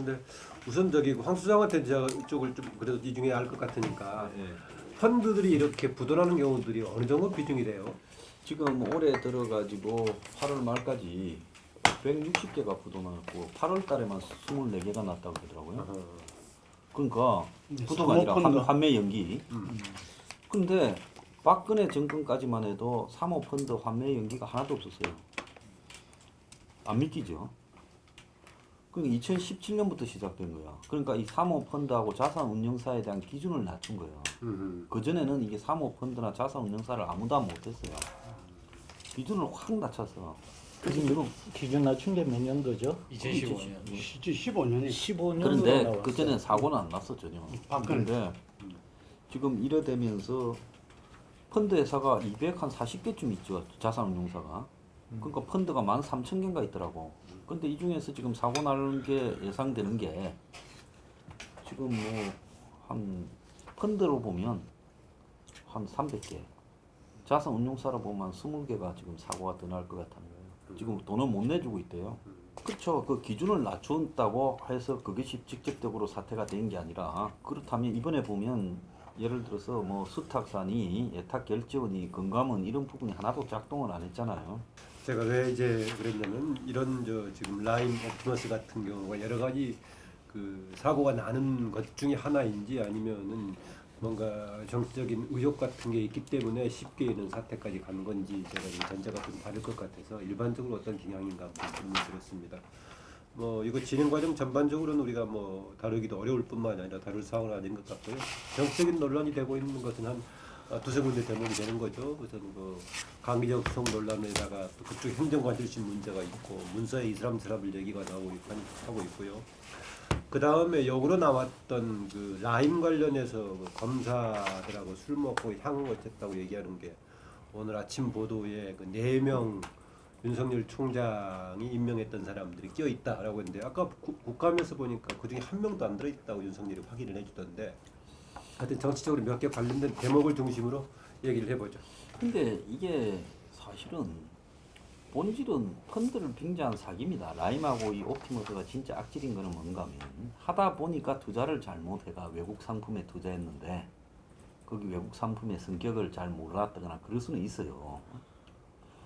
하는데 우선 저기 황 수장한테 제가 이쪽을 좀 그래도 이 중에 알 것 같으니까 예. 펀드들이 이렇게 부도나는 경우들이 어느 정도 비중이래요? 지금 올해 들어가지고 8월 말까지 160개가 부도났고 8월 달에만 24개가 났다고 그러더라고요. 그러니까 부도가 아니라 환매 연기. 근데 박근혜 정권까지만 해도 사모펀드 환매 연기가 하나도 없었어요. 안 믿기죠? 그러니까 2017년부터 시작된 거야. 그러니까 이 사모펀드하고 자산운용사에 대한 기준을 낮춘 거예요. 그전에는 이게 사모펀드나 자산운용사를 아무도 안 못했어요. 기준을 확 낮췄어. 기준 낮춘 게 몇 년도죠? 2015년. 15년이 15년으로 그런데 나왔어요. 그전엔 사고는 안 났어 전혀. 그런데 지금 이래 되면서 펀드 회사가 240개쯤 있죠. 자산운용사가. 그러니까 펀드가 13,000개인가 있더라고. 근데 이 중에서 지금 사고 나는 게 예상되는 게 지금 뭐 한 펀드로 보면 한 300개. 자산운용사로 보면 20개가 지금 사고가 더 날 것 같다는 거예요. 지금 돈을 못 내주고 있대요. 그렇죠. 그 기준을 낮춘다고 해서 그것이 직접적으로 사태가 된 게 아니라 그렇다면 이번에 보면 예를 들어서 뭐 수탁산이 예탁 결제원이 금감원 이런 부분이 하나도 작동을 안 했잖아요. 제가 왜 이제 그랬냐면 이런 저 지금 라임 옵티머스 같은 경우가 여러 가지 그 사고가 나는 것 중에 하나인지 아니면은 뭔가 정치적인 의혹 같은 게 있기 때문에 쉽게 이런 사태까지 간 건지 제가 이 전제가 좀 다를 것 같아서 일반적으로 어떤 경향인가 한번 질문 드렸습니다. 뭐 이거 진행 과정 전반적으로는 우리가 뭐 다루기도 어려울 뿐만 아니라 다룰 사항은 아닌 것 같고요. 정치적인 논란이 되고 있는 것은 한 두세 군데 대목이 되는 거죠. 우선 그 강기정 수석 논란에다가 또 그쪽 행정관 출신 문제가 있고 문서에 이스람 트러블 얘기가 나오고 하고 있고요. 그 다음에 역으로 나왔던 그 라임 관련해서 그 검사들하고 술 먹고 향후 어쨌다고 얘기하는 게 오늘 아침 보도에 그 4명 윤석열 총장이 임명했던 사람들이 끼어 있다라고 했는데 아까 국감에서 보니까 그 중에 한 명도 안 들어 있다고 윤석열이 확인을 해주던데 하여튼 정치적으로 몇 개 관련된 대목을 중심으로 얘기를 해보죠. 근데 이게 사실은 본질은 펀드를 빙자한 사기입니다. 라임하고 이 옵티머스가 진짜 악질인 거는 뭔가 하면 하다 보니까 투자를 잘못해가 외국 상품에 투자했는데 거기 외국 상품의 성격을 잘 몰랐다거나 그럴 수는 있어요.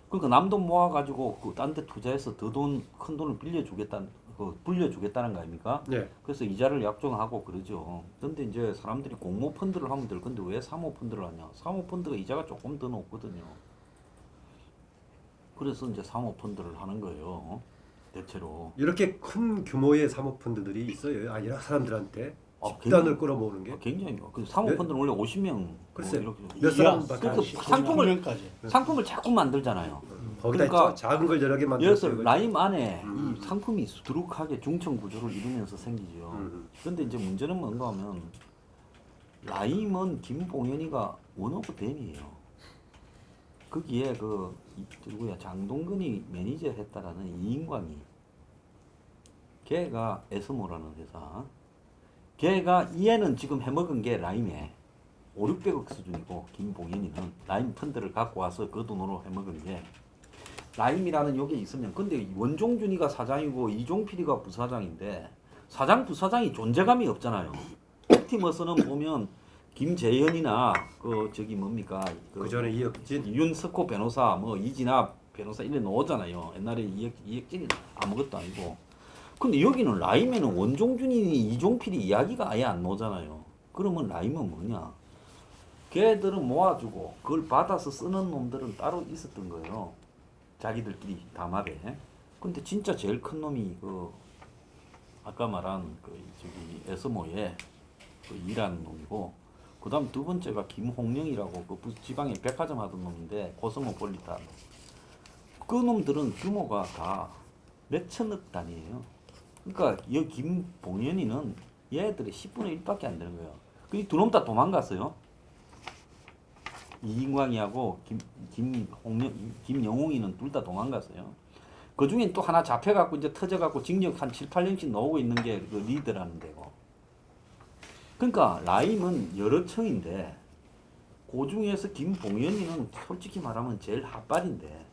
그러니까 남돈 모아가지고 그 딴 데 투자해서 더 큰 돈을 불려주겠다는 거 아닙니까? 네. 그래서 이자를 약정하고 그러죠. 근데 이제 사람들이 공모 펀드를 하면 될 건데 왜 사모 펀드를 하냐? 사모 펀드가 이자가 조금 더 높거든요. 그래서 이제 사모 펀드를 하는 거예요. 대체로. 이렇게 큰 규모의 사모펀드들이 있어요. 아니라 사람들한테 아, 집단을 끌어모으는 게. 굉장히 그 사모 펀드는 원래 50명 글쎄, 뭐 이렇게 몇 사람밖에 그래서 안 상품을 자꾸 만들잖아요. 거기다 그러니까 작은 걸 여러 개 예를 들어서 만들어서 라임 안에 이 상품이 수두룩하게 중청 구조를 이루면서 생기죠. 그런데 이제 문제는 뭔가 하면 라임은 김봉현이가 원오브 댐이에요. 거기에 그 누구야 장동근이 매니저 했다라는 이인광이 걔가 에스모라는 회사 걔가 얘는 지금 해먹은 게 라임에 5, 600억 수준이고 김봉현이는 라임 펀드를 갖고 와서 그 돈으로 해먹은 게 라임이라는 요게 있으면 근데 원종준이가 사장이고 이종필이가 부사장인데 사장 부사장이 존재감이 없잖아요. 옵티머스는 보면 김재현이나 그 저기 뭡니까 그 전에 이혁진 윤석호 변호사 뭐 이진아 변호사 이래 나오잖아요. 옛날에 이혁진이 아무것도 아니고 근데 여기는 라임에는 원종준이 이종필이 이야기가 아예 안 나오잖아요. 그러면 라임은 뭐냐? 걔들은 모아주고 그걸 받아서 쓰는 놈들은 따로 있었던 거예요. 자기들끼리 담합에. 근데 진짜 제일 큰 놈이 그 아까 말한 그 저기 에스모에 그 일하는 놈이고 그다음 두 번째가 김홍령이라고 그 지방에 백화점 하던 놈인데 코스모폴리탄. 그 놈들은 규모가 다 몇천억 단위예요. 그러니까 이 김봉현이는 얘들의 10분의 1밖에 안 되는 거예요. 그 두 놈 다 도망갔어요. 이인광이하고 김영웅이는 둘 다 도망갔어요. 그 중에 또 하나 잡혀갖고 이제 터져갖고 징역 한 7, 8년씩 나오고 있는 게 그 리더라는 데고. 그러니까 라임은 여러 층인데 그 중에서 김봉현이는 솔직히 말하면 제일 핫발인데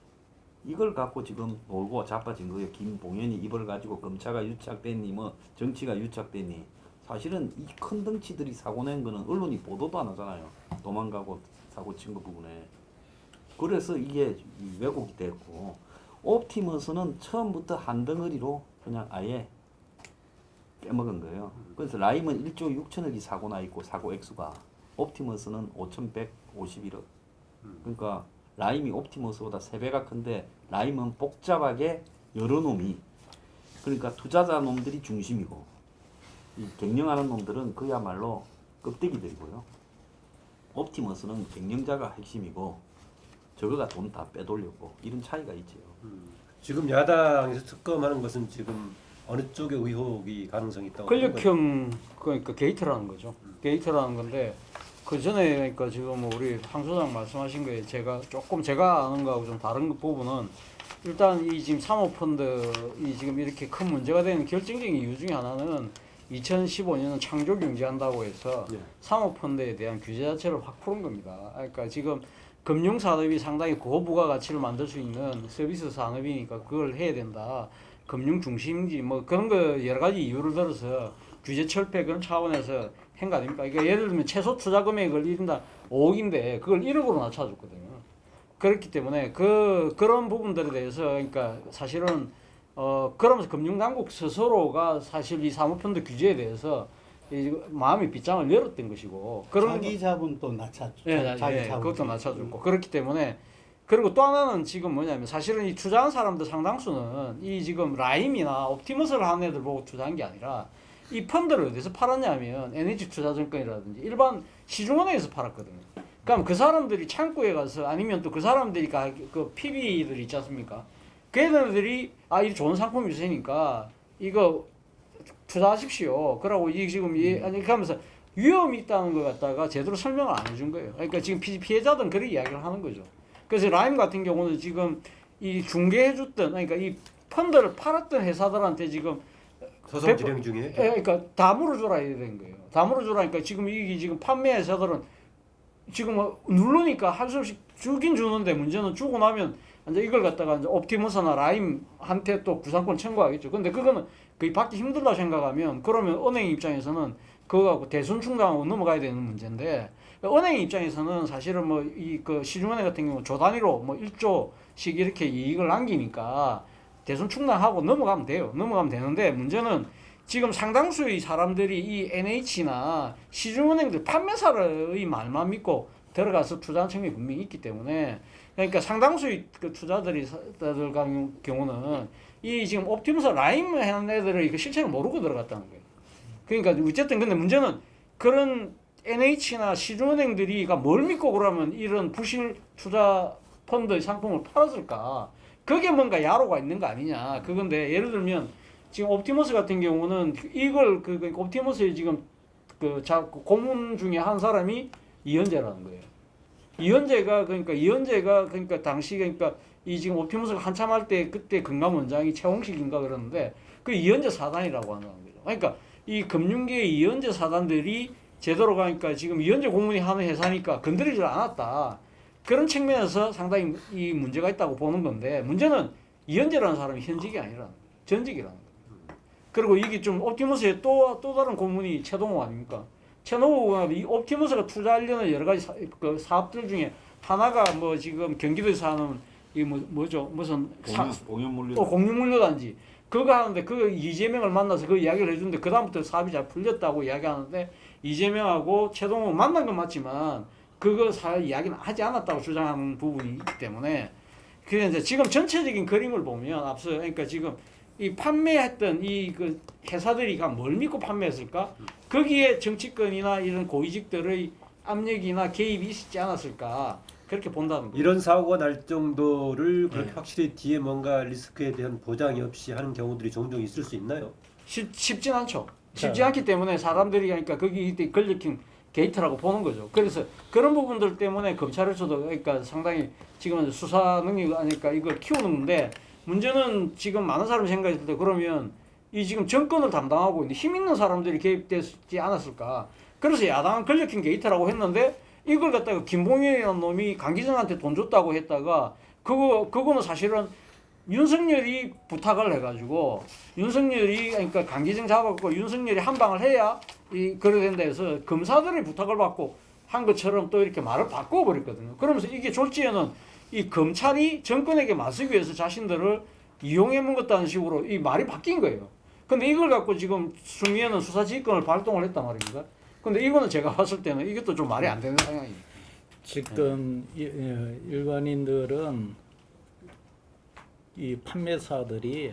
이걸 갖고 지금 놀고 자빠진 거예요. 김봉현이 이걸 가지고 검차가 유착됐니 뭐 정치가 유착됐니. 사실은 이 큰 덩치들이 사고 낸 거는 언론이 보도도 안 하잖아요. 도망가고 사고 친 거 부분에. 그래서 이게 왜곡이 됐고 옵티머스는 처음부터 한 덩어리로 그냥 아예 빼먹은 거예요. 그래서 라임은 1조 6천억이 사고 나 있고 사고 액수가 옵티머스는 5,151억. 그러니까 라임이 옵티머스보다 3배가 큰데 라임은 복잡하게 여러 놈이 그러니까 투자자 놈들이 중심이고 이 경영하는 놈들은 그야말로 껍데기들이고요. 옵티머스는 경영자가 핵심이고 저거가 돈 다 빼돌렸고 이런 차이가 있지요. 지금 야당에서 특검하는 것은 지금 어느 쪽의 의혹이 가능성이 있다고 보는 거예요? 권력형 그러니까 게이트라는 거죠. 게이트라는 건데 그 전에 그러니까 지금 우리 황 소장 말씀하신 거에 제가 아는 거하고 좀 다른 부분은 일단 이 지금 사모펀드 이 지금 이렇게 큰 문제가 되는 결정적인 이유 중에 하나는 2015년은 창조 경제한다고 해서 네. 사모펀드에 대한 규제 자체를 확 푸는 겁니다. 그러니까 지금 금융 산업이 상당히 고부가 가치를 만들 수 있는 서비스 산업이니까 그걸 해야 된다. 금융 중심지 뭐 그런 거 여러 가지 이유를 들어서 규제 철폐 그런 차원에서 한 거 아닙니까? 그러니까 예를 들면 최소 투자 금액을 1인당 5억인데 그걸 1억으로 낮춰줬거든요. 그렇기 때문에 그런 부분들에 대해서 그러니까 사실은 그러면서 금융당국 스스로가 사실 이 사모펀드 규제에 대해서 이 마음의 빗장을 열었던 것이고 그런 자기 자본도 낮췄죠. 예, 자기 자본. 그것도 낮춰줬고 그렇기 때문에 그리고 또 하나는 지금 뭐냐면 사실은 이 투자한 사람들 상당수는 이 지금 라임이나 옵티머스를 하는 애들 보고 투자한 게 아니라 이 펀드를 어디서 팔았냐면 NH투자증권이라든지 일반 시중은행에서 팔았거든요. 그럼 그 사람들이 창구에 가서 아니면 또 그 사람들이 그 PB들 있지 않습니까? 그 애들이 이 좋은 상품이 있으니까 이거 투자하십시오. 그러고 이 지금 아니 그러면서 위험이 있다는 걸 갖다가 제대로 설명을 안 해준 거예요. 그러니까 지금 피해자들은 그런 이야기를 하는 거죠. 그래서 라임 같은 경우는 지금 이 중개해줬던 그러니까 이 펀드를 팔았던 회사들한테 지금 소송 진행 중에 그러니까 다 물어줘라 이래 된 거예요. 다 물어줘라니까 지금 이게 지금 판매 회사들은 지금 누르니까 할 수 없이 주긴 주는데 문제는 주고 나면 이제 이걸 갖다가 이제 옵티머스나 라임한테 또 구상권 청구하겠죠. 근데 그거는 거의 받기 힘들다 생각하면 그러면 은행 입장에서는 그거 갖고 대손 충당하고 넘어가야 되는 문제인데 은행 입장에서는 사실은 뭐 이 그 시중은행 같은 경우 조 단위로 뭐 1조씩 이렇게 이익을 남기니까 대손 충당하고 넘어가면 돼요. 넘어가면 되는데 문제는 지금 상당수의 사람들이 이 NH나 시중은행들 판매사의 말만 믿고 들어가서 투자한 측면이 분명히 있기 때문에 그러니까 상당수의 그 투자들이 들 경우는 이 지금 옵티머스 라임 하는 애들을 그 실체를 모르고 들어갔다는 거예요. 그러니까 어쨌든 근데 문제는 그런 NH나 시중은행들이 뭘 믿고 그러면 이런 부실 투자 펀드 상품을 팔았을까? 그게 뭔가 야로가 있는 거 아니냐? 그건데 예를 들면 지금 옵티머스 같은 경우는 이걸 그러니까 옵티머스의 지금 고문 중에 한 사람이 이현재라는 거예요. 이현재가 그러니까 당시 그러니까 이 지금 옵티머스가 한참 할 때 그때 금감원장이 최홍식인가 그러는데 그 이현재 사단이라고 하는 거죠. 그러니까 이 금융계의 이현재 사단들이 제대로 가니까 지금 이현재 고문이 하는 회사니까 건드리질 않았다. 그런 측면에서 상당히 이 문제가 있다고 보는 건데 문제는 이현재라는 사람이 현직이 아니라는 거예요. 전직이라는 거예요. 그리고 이게 좀 옵티머스의 또 다른 고문이 최동호 아닙니까? 최동호가 이 옵티머스가 투자하려는 여러 가지 사업들 중에 하나가 뭐 지금 경기도에서 하는 이 뭐죠? 무슨 공유물류단지 그거 하는데 그 이재명을 만나서 그 이야기를 해주는데 그 다음부터 사업이 잘 풀렸다고 이야기하는데 이재명하고 최동호 만난 건 맞지만 그거 이야기는 하지 않았다고 주장하는 부분이 있기 때문에 그래 이제 지금 전체적인 그림을 보면 앞서 그러니까 지금 이 판매했던 이 그 회사들이 뭘 믿고 판매했을까? 거기에 정치권이나 이런 고위직들의 압력이나 개입이 있지 않았을까? 그렇게 본다는 거예요. 이런 사고가 날 정도를 그렇게 확실히 뒤에 뭔가 리스크에 대한 보장이 없이 하는 경우들이 종종 있을 수 있나요? 쉽진 않죠. 쉽지 않기 때문에 사람들이 그러니까 거기 권력형 게이트라고 보는 거죠. 그래서 그런 부분들 때문에 검찰에서도 그러니까 상당히 지금은 수사 능력 아니까 이걸 키우는데 문제는 지금 많은 사람이 생각했을 때 그러면 이 지금 정권을 담당하고 있는 힘 있는 사람들이 개입되지 않았을까? 그래서 야당은 권력형 게이트라고 했는데 이걸 갖다가 김봉현이라는 놈이 강기정한테 돈 줬다고 했다가 그거는 사실은 윤석열이 부탁을 해가지고 윤석열이 그러니까 강기정 잡았고 윤석열이 한 방을 해야 그래 된다 해서 검사들이 부탁을 받고 한 것처럼 또 이렇게 말을 바꿔버렸거든요. 그러면서 이게 졸지에는 이 검찰이 정권에게 맞서기 위해서 자신들을 이용해 먹었다는 식으로 이 말이 바뀐 거예요. 근데 이걸 갖고 지금 추미애는 수사지휘권을 발동을 했단 말입니다. 근데 이거는 제가 봤을 때는 이것도 좀 말이 안 되는 상황입니다. 지금 일반인들은 이 판매사들이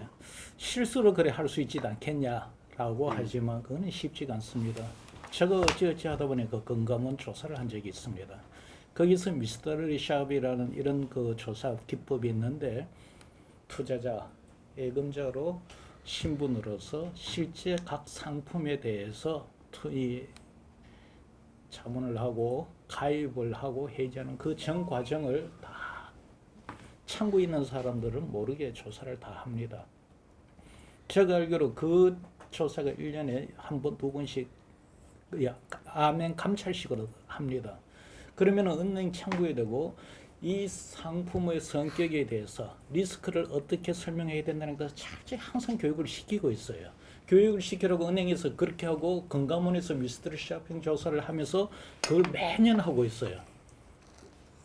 실수로 그래 할 수 있지 않겠냐라고 하지만 그거는 쉽지가 않습니다. 제가 어찌어찌 하다 보니 그 건강원 조사를 한 적이 있습니다. 거기서 미스터리 샵이라는 이런 그 조사 기법이 있는데 투자자, 예금자로 신분으로서 실제 각 상품에 대해서 이 자문을 하고 가입을 하고 해지하는 그 전 과정을 다 참고 있는 사람들은 모르게 조사를 다 합니다. 제가 알기로 그 조사가 1년에 한 번, 두 번씩 암행 감찰식으로 합니다. 그러면 은행 참고해야 되고 이 상품의 성격에 대해서 리스크를 어떻게 설명해야 된다는 것을 항상 교육을 시키고 있어요. 교육을 시키라고 은행에서 그렇게 하고 금감원에서 미스터리 쇼핑 조사를 하면서 그걸 매년 하고 있어요.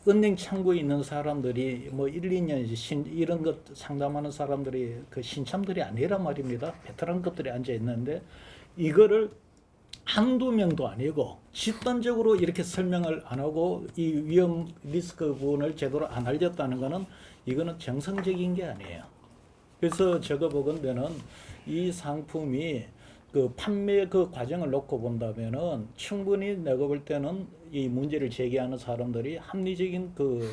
은행 창구에 있는 사람들이 뭐 1, 2년 이런 것 상담하는 사람들이 그 신참들이 아니란 말입니다. 베테랑급들이 앉아 있는데 이거를 한두 명도 아니고 집단적으로 이렇게 설명을 안 하고 이 위험 리스크 부분을 제대로 안 알렸다는 거는 이거는 정상적인 게 아니에요. 그래서 제가 보건대는 이 상품이 그 판매 그 과정을 놓고 본다면은 충분히 내가 볼 때는 이 문제를 제기하는 사람들이 합리적인 그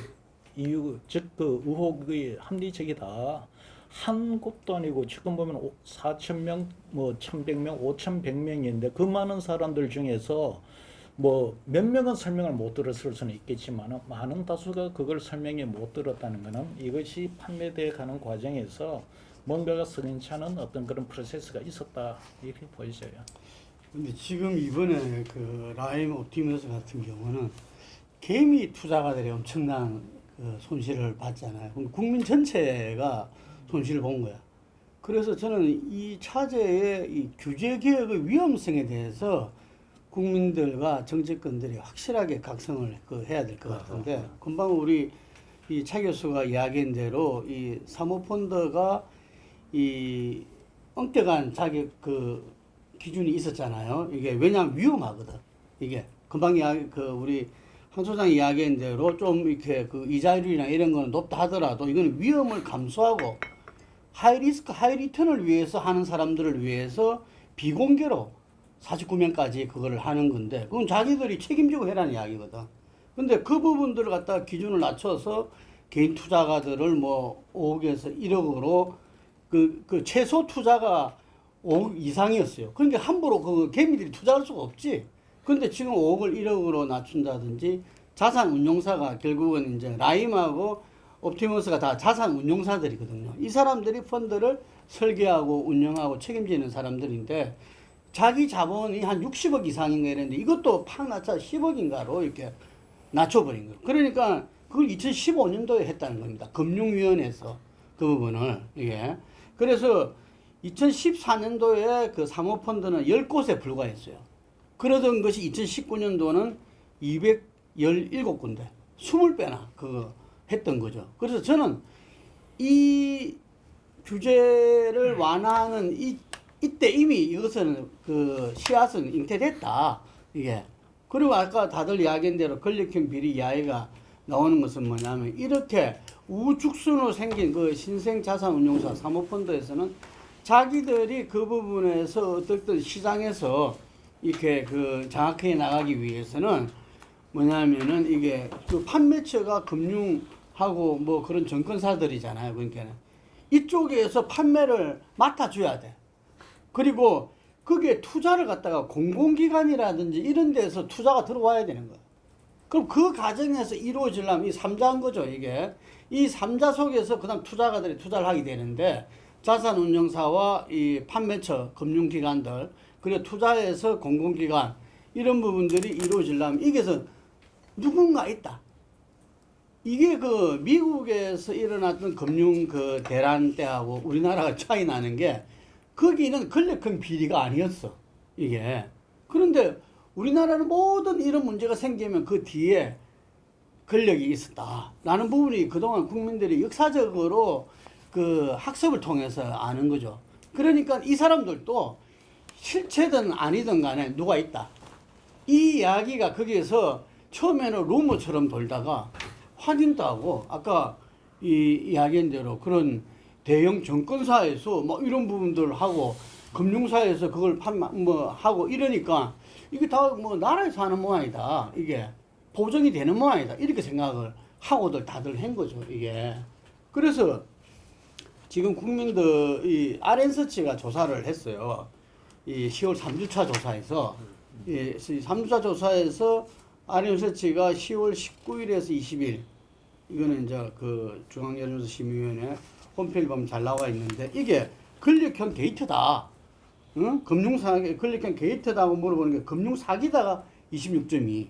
이유 즉 그 의혹이 합리적이다. 한 곳도 아니고 지금 보면 4,000명, 뭐 1,100명, 5,100명인데 그 많은 사람들 중에서 뭐 몇 명은 설명을 못 들었을 수는 있겠지만 많은 다수가 그걸 설명에 못 들었다는 것은 이것이 판매돼 가는 과정에서 뭔가가 석연찮은 어떤 그런 프로세스가 있었다 이렇게 보여져요. 근데 지금 이번에 그 라임 옵티머스 같은 경우는 개미 투자가들이 엄청난 그 손실을 봤잖아요. 그럼 국민 전체가 손실을 본 거야. 그래서 저는 이 차제의 이 규제 개혁의 위험성에 대해서 국민들과 정치권들이 확실하게 각성을 해야 될 것 같은데, 금방 우리 이 차 교수가 이야기한 대로 이 사모펀드가 이 엉뚱한 자격 그 기준이 있었잖아요. 이게 왜냐하면 위험하거든. 이게 금방 이야기 우리 한 소장 이야기한 대로 좀 이렇게 그 이자율이나 이런 거는 높다 하더라도 이거는 위험을 감수하고 하이 리스크 하이 리턴을 위해서 하는 사람들을 위해서 비공개로 49명까지 그거를 하는 건데 그건 자기들이 책임지고 해라는 이야기거든. 근데 그 부분들을 갖다가 기준을 낮춰서 개인 투자가들을 뭐 5억에서 1억으로 그 최소 투자가 5억 이상이었어요. 그러니까 함부로 그 개미들이 투자할 수가 없지. 근데 지금 5억을 1억으로 낮춘다든지 자산 운용사가 결국은 이제 라임하고 옵티머스가 다 자산 운용사들이거든요. 이 사람들이 펀드를 설계하고 운영하고 책임지는 사람들인데 자기 자본이 한 60억 이상인가 이랬는데 이것도 팍 낮춰 10억인가로 이렇게 낮춰버린 거예요. 그러니까 그걸 2015년도에 했다는 겁니다. 금융위원회에서 그 부분을 이게. 그래서 2014년도에 그 사모펀드는 10곳에 불과했어요. 그러던 것이 2019년도는 217군데, 20배나 그거 했던 거죠. 그래서 저는 이 규제를 완화하는 이때 이미 이것은 그 씨앗은 잉태됐다. 이게. 그리고 아까 다들 이야기한 대로 권력형 비리 이야기가 나오는 것은 뭐냐면 이렇게 우죽순으로 생긴 그 신생자산운용사 사모펀드에서는 자기들이 그 부분에서 어떻든 시장에서 이렇게 그 장악해 나가기 위해서는 뭐냐면은 이게 그 판매처가 금융하고 뭐 그런 정권사들이잖아요. 그러니까 이쪽에서 판매를 맡아줘야 돼. 그리고 그게 투자를 갖다가 공공기관이라든지 이런 데서 투자가 들어와야 되는 거야. 그럼 그 과정에서 이루어지려면 이 3자인 거죠, 이게. 이 3자 속에서 그 다음 투자가들이 투자를 하게 되는데 자산운용사와 이 판매처, 금융기관들, 그리고 투자해서 공공기관, 이런 부분들이 이루어지려면 이게서 누군가 있다. 이게 그 미국에서 일어났던 금융 그 대란 때하고 우리나라가 차이 나는 게 거기는 권력형 비리가 아니었어. 이게. 그런데 우리나라는 모든 이런 문제가 생기면 그 뒤에 권력이 있었다라는 부분이 그동안 국민들이 역사적으로 그 학습을 통해서 아는 거죠. 그러니까 이 사람들도 실체든 아니든 간에 누가 있다. 이 이야기가 거기에서 처음에는 루머처럼 돌다가 확인도 하고 아까 이 이야기한 대로 그런 대형 정권사에서 뭐 이런 부분들 하고 금융사에서 그걸 뭐 하고 이러니까 이게 다 뭐 나라에서 하는 모양이다. 이게 보정이 되는 모양이다. 이렇게 생각을 하고들 다들 한 거죠. 이게. 그래서 지금 국민들 이 RN서치가 조사를 했어요. 이 10월 3주차 조사에서 이 3주차 조사에서 RN서치가 10월 19일에서 20일 이거는 이제 그 중앙여론조사심의위원회 홈페이지 보면 잘 나와 있는데 이게 권력형 게이트다. 응? 금융사기 권력형 게이트다고 물어보는 게 금융사기다가 26.2,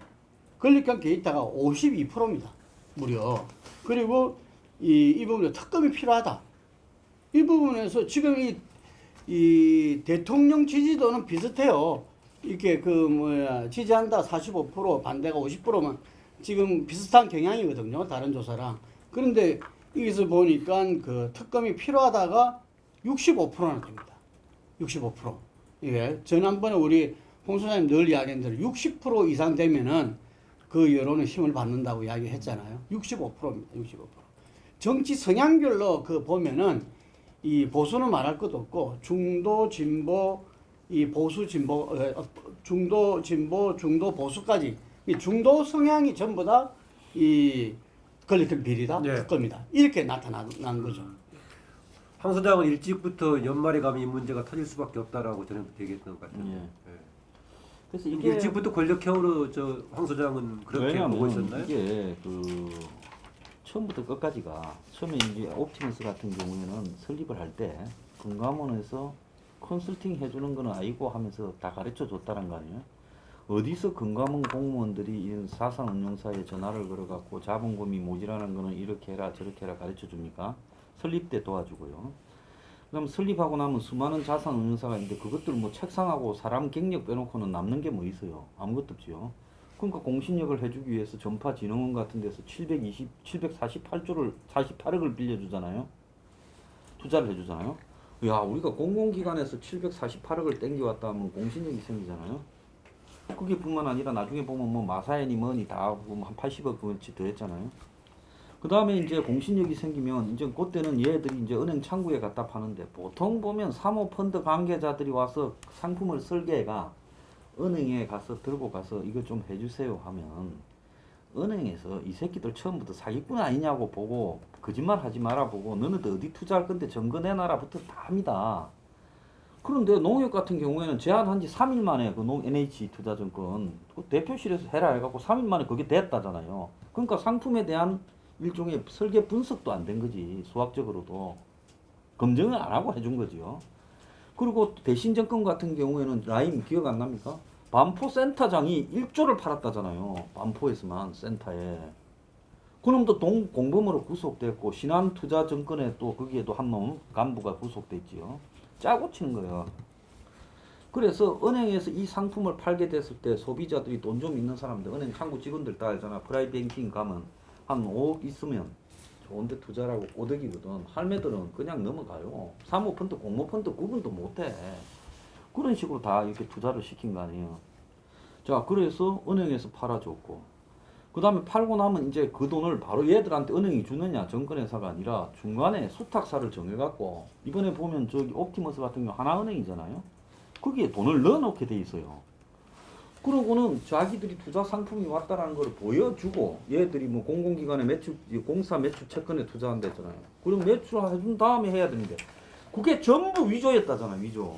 권력형 게이트가 52%입니다. 무려. 그리고 이 부분에 특검이 필요하다. 이 부분에서 지금 이 대통령 지지도는 비슷해요. 이렇게 그 뭐야 지지한다 45% 반대가 50%만 지금 비슷한 경향이거든요. 다른 조사랑. 그런데 여기서 보니까 그 특검이 필요하다가 65%나 됩니다. 65%. 이게 지난번에 우리 홍 소장님 늘 이야기한 대로 60% 이상 되면은 그 여론의 힘을 받는다고 이야기했잖아요. 65%입니다. 65%. 정치 성향별로 그 보면은 이 보수는 말할 것도 없고 중도 진보 이 보수 진보 중도 진보 중도 보수까지 이 중도 성향이 전부 다 이 권력형 비리다 네. 특검이다 이렇게 나타난 거죠. 황 소장은 일찍부터 연말에 가면 이 문제가 터질 수밖에 없다라고 전에부터 얘기했던 것 같은데. 예. 예. 그래서 이게 일찍부터 권력형으로 저 황 소장은 그렇게 보고 있었나요? 이게 그 처음부터 끝까지가 처음에 이제 옵티머스 같은 경우에는 설립을 할 때 금감원에서 컨설팅 해주는 거는 아니고 하면서 다 가르쳐 줬다는 거 아니에요? 어디서 금감원 공무원들이 이런 사상운용사에 전화를 걸어갖고 자본금이 모자라는 거는 이렇게 해라 저렇게 해라 가르쳐 줍니까? 설립 때 도와주고요. 그다음 설립하고 나면 수많은 자산운용사가 있는데 그것들 뭐 책상하고 사람 경력 빼놓고는 남는 게 뭐 있어요? 아무것도 없지요. 그러니까 공신력을 해주기 위해서 전파진흥원 같은 데서 48억을 빌려주잖아요. 투자를 해주잖아요. 야, 우리가 공공기관에서 748억을 땡겨왔다 하면 공신력이 생기잖아요. 그게 뿐만 아니라 나중에 보면 뭐 마사연이 뭐니 다 한 80억 그치 더 했잖아요. 그 다음에 이제 공신력이 생기면 이제 그때는 얘들이 이제 은행 창구에 갖다 파는데 보통 보면 사모펀드 관계자들이 와서 상품을 설계해가 은행에 가서 들고 가서 이거 좀 해주세요 하면 은행에서 이 새끼들 처음부터 사기꾼 아니냐고 보고 거짓말 하지 마라 보고 너네들 어디 투자할 건데 증거 내놔라부터 다 합니다. 그런데 농협 같은 경우에는 제안한 지 3일 만에 그 NH 투자증권 그 대표실에서 해라 해갖고 3일 만에 그게 됐다잖아요. 그러니까 상품에 대한 일종의 설계 분석도 안 된 거지. 수학적으로도 검증을 안 하고 해준 거지요. 그리고 대신증권 같은 경우에는 라임 기억 안 납니까? 반포 센터장이 1조를 팔았다잖아요. 반포에서만 센터에. 그놈도 공범으로 구속됐고 신한투자증권에 또 거기에도 한 놈 간부가 구속됐지요. 짜고 치는 거예요. 그래서 은행에서 이 상품을 팔게 됐을 때 소비자들이 돈 좀 있는 사람들, 은행 창구 직원들 다 알잖아. 프라이뱅킹 가면 한 5억 있으면 좋은데 투자라고 꼬득이거든. 할매들은 그냥 넘어가요. 사모펀드, 공모펀드 구분도 못해. 그런 식으로 다 이렇게 투자를 시킨 거 아니에요. 자, 그래서 은행에서 팔아줬고, 그 다음에 팔고 나면 이제 그 돈을 바로 얘들한테 은행이 주느냐, 정권회사가 아니라 중간에 수탁사를 정해갖고, 이번에 보면 저기 옵티머스 같은 경우 하나은행이잖아요. 거기에 돈을 넣어놓게 돼 있어요. 그러고는 자기들이 투자 상품이 왔다라는 걸 보여주고, 얘들이 뭐 공공기관에 공사 매출 채권에 투자한다 했잖아요. 그럼 매출해준 다음에 해야 되는데, 그게 전부 위조였다잖아, 위조.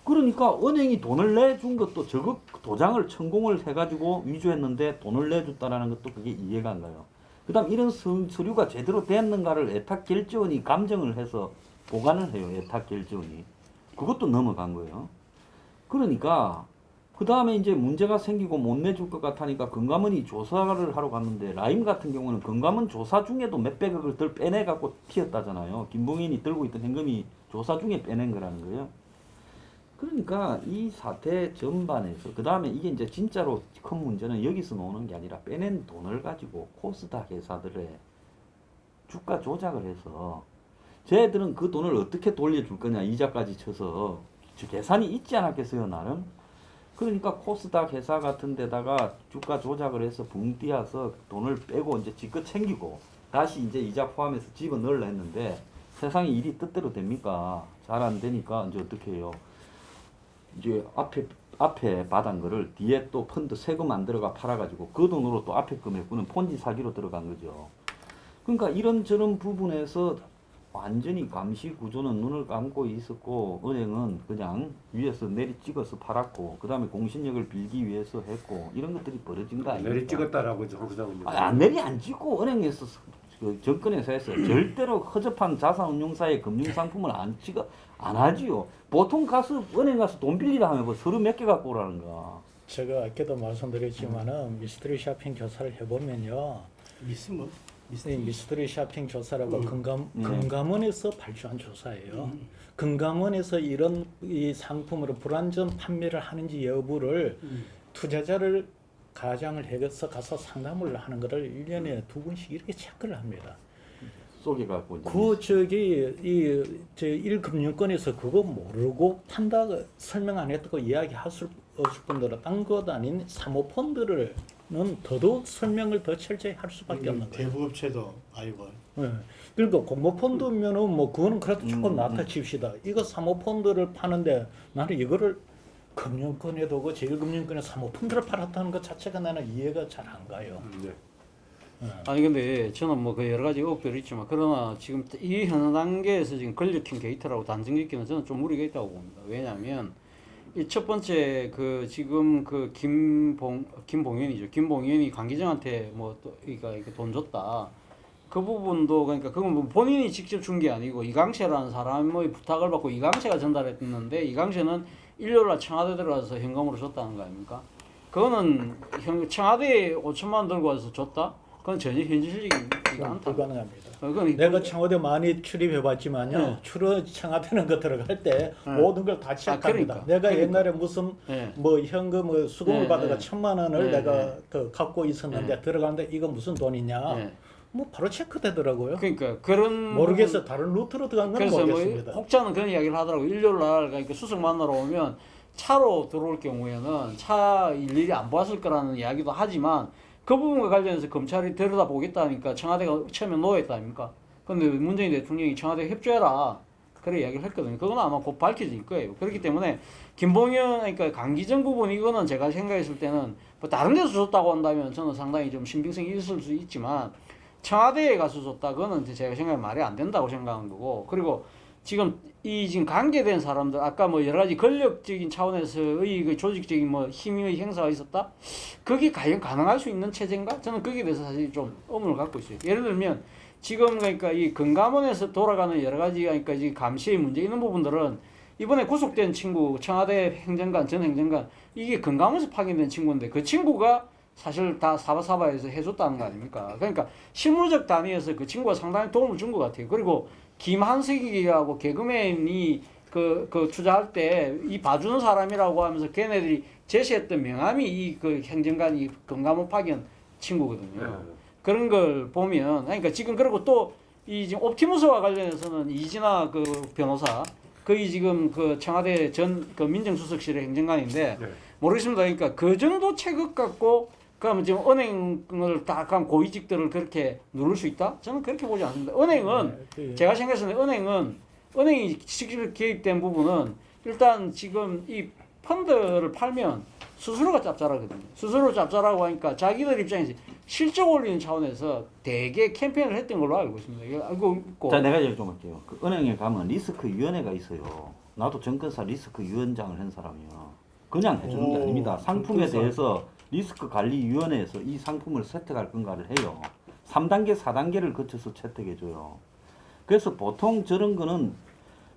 그러니까 은행이 돈을 내준 것도 저거 도장을 천공을 해가지고 위조했는데 돈을 내줬다라는 것도 그게 이해가 안 가요. 그 다음 이런 서류가 제대로 됐는가를 애탁결제원이 감정을 해서 보관을 해요. 애탁결제원이. 그것도 넘어간 거예요. 그러니까 그 다음에 이제 문제가 생기고 못 내줄 것 같으니까 금감원이 조사를 하러 갔는데 라임 같은 경우는 금감원 조사 중에도 몇백억을 덜 빼내갖고 튀었다잖아요. 김봉인이 들고 있던 현금이 조사 중에 빼낸 거라는 거예요. 그러니까 이 사태 전반에서 그 다음에 이게 이제 진짜로 큰 문제는 여기서 나오는 게 아니라 빼낸 돈을 가지고 코스닥 회사들의 주가 조작을 해서 쟤들은 그 돈을 어떻게 돌려줄 거냐 이자까지 쳐서 계산이 있지 않았겠어요 나름. 그러니까 코스닥 회사 같은 데다가 주가 조작을 해서 붕 띄어서 돈을 빼고 이제 지껏 챙기고 다시 이제 이자 포함해서 집어넣으려 했는데 세상에 일이 뜻대로 됩니까? 잘 안 되니까 이제 어떻게 해요? 이제 앞에 받은 거를 뒤에 또 펀드 세금 안 들어가 팔아가지고 그 돈으로 또 앞에 거 메꾸는 폰지 사기로 들어간 거죠. 그러니까 이런저런 부분에서 완전히 감시 구조는 눈을 감고 있었고 은행은 그냥 위에서 내리 찍어서 팔았고 그 다음에 공신력을 빌기 위해서 했고 이런 것들이 벌어진 거 아닙니까? 내리 찍었다라고 정 부장님. 내리 안 찍고 은행에서 그 정권에서 했어요. 절대로 허접한 자산운용사의 금융상품을 안 하지요. 보통 가서 은행 가서 돈 빌리라 하면 뭐 서류 몇 개 갖고 오라는가. 제가 아까도 말씀드렸지만은 미스터리 쇼핑 조사를 해보면요. 있으면 미스터리 쇼핑 조사라고 네. 금감원에서 발주한 조사예요. 금감원에서 이런 이 상품으로 불안전 판매를 하는지 여부를 투자자를 가장을 해서 가서 상담을 하는 것을 1년에 2번씩 이렇게 체크를 합니다. 속여갖고 그 저기 저 1금융권에서 그거 모르고 판다 설명 안 했다고 이야기하실 분들은 딴 것 아닌 사모펀드는 더더욱 설명을 더 철저히 할 수밖에 없는 거예요. 대부업체도 아이고. 네. 그러니까 공모펀드면은 뭐 그거는 그래도 조금 낫다 칩시다. 이거 사모펀드를 파는데 나는 이거를 금융권에도 그 제1금융권에 사모펀드를 팔았다는 것 자체가 나는 이해가 잘 안 가요. 네. 아니 근데 저는 뭐 그 여러 가지 의혹들이 있지만 그러나 지금 이 현 단계에서 지금 권력형 게이트라고 단정짓기는 저는 좀 무리가 있다고 봅니다. 왜냐하면 이 첫 번째 그 지금 그 김봉현이죠. 김봉현이 강기정한테 뭐또 이거 돈 줬다. 그 부분도 그러니까 그건 뭐 본인이 직접 준 게 아니고 이강세라는 사람의 부탁을 받고 이강세가 전달했는데 이강세는 일요일날 청와대 들어가서 현금으로 줬다는 거 아닙니까? 그거는 청와대에 5천만 원 들고 와서 줬다? 그건 전혀 현실적이지 않다. 불가능합니다. 그건 내가 청와대 많이 출입해봤지만요. 네. 청와대는 거 들어갈 때 네. 모든 걸 다 체크합니다. 그러니까. 내가 그러니까. 옛날에 무슨 네. 뭐 현금 뭐 수금을 네, 받아가 네. 1,000만 원을 네, 내가 네. 그 갖고 있었는데 네. 들어가는데 이거 무슨 돈이냐? 네. 뭐 바로 체크되더라고요. 그러니까 그런 모르겠어. 다른 루트로 들어간 건 그래서 뭐 모르겠습니다. 혹자는 그런 이야기를 하더라고. 일요일 날 그러니까 수석 만나러 오면 차로 들어올 경우에는 차 일일이 안 보았을 거라는 이야기도 하지만 그 부분과 관련해서 검찰이 들여다보겠다니까 청와대가 처음에 노했다 아닙니까? 근데 문재인 대통령이 청와대에 협조해라. 그래 이야기를 했거든요. 그건 아마 곧 밝혀질 거예요. 그렇기 때문에 김봉현 그러니까 강기정 부분 이거는 제가 생각했을 때는 뭐 다른 데서 줬다고 한다면 저는 상당히 좀 신빙성이 있을 수 있지만 청와대에 가서 줬다 그거는 제가 생각에 말이 안 된다고 생각한 거고 그리고 지금 관계된 사람들 아까 뭐 여러 가지 권력적인 차원에서의 그 조직적인 뭐 힘의 행사가 있었다 그게 과연 가능할 수 있는 체제인가 저는 거기에 대해서 사실 좀 의문을 갖고 있어요. 예를 들면 지금 그러니까 이 금감원에서 돌아가는 여러 가지 그러니까 이 감시의 문제 있는 부분들은 이번에 구속된 친구 청와대 행정관 전 행정관 이게 금감원에서 파견된 친구인데 그 친구가 사실 다 사바사바에서 해줬다는 거 아닙니까? 그러니까 실무적 단위에서 그 친구가 상당히 도움을 준 것 같아요. 그리고 김한석이라고 개그맨이 그 투자할 때 이 봐주는 사람이라고 하면서 걔네들이 제시했던 명함이 이 그 행정관 이 금감원 파견 친구거든요. 네. 그런 걸 보면 그러니까 지금 그리고 또 이 지금 옵티머스와 관련해서는 이진아 그 변호사 거의 지금 그 청와대 전 그 민정수석실의 행정관인데 네. 모르겠습니다. 그러니까 그 정도 체급 갖고 그러면 지금 은행을 딱 고위직들을 그렇게 누를 수 있다? 저는 그렇게 보지 않습니다. 은행은 제가 생각했을 때 은행이 직접 개입된 부분은 일단 지금 이 펀드를 팔면 수수료가 짭짤하거든요. 수수료 짭짤하고 하니까 자기들 입장에서 실적 올리는 차원에서 대개 캠페인을 했던 걸로 알고 있습니다. 이거 알고 있고. 자, 내가 얘기 좀 할게요. 그 은행에 가면 리스크 위원회가 있어요. 나도 증권사 리스크 위원장을 한 사람이야. 그냥 해주는 게 오, 아닙니다. 상품에 증권사. 대해서 리스크 관리 위원회에서 이 상품을 채택할 건가를 해요. 3단계, 4단계를 거쳐서 채택해줘요. 그래서 보통 저런 거는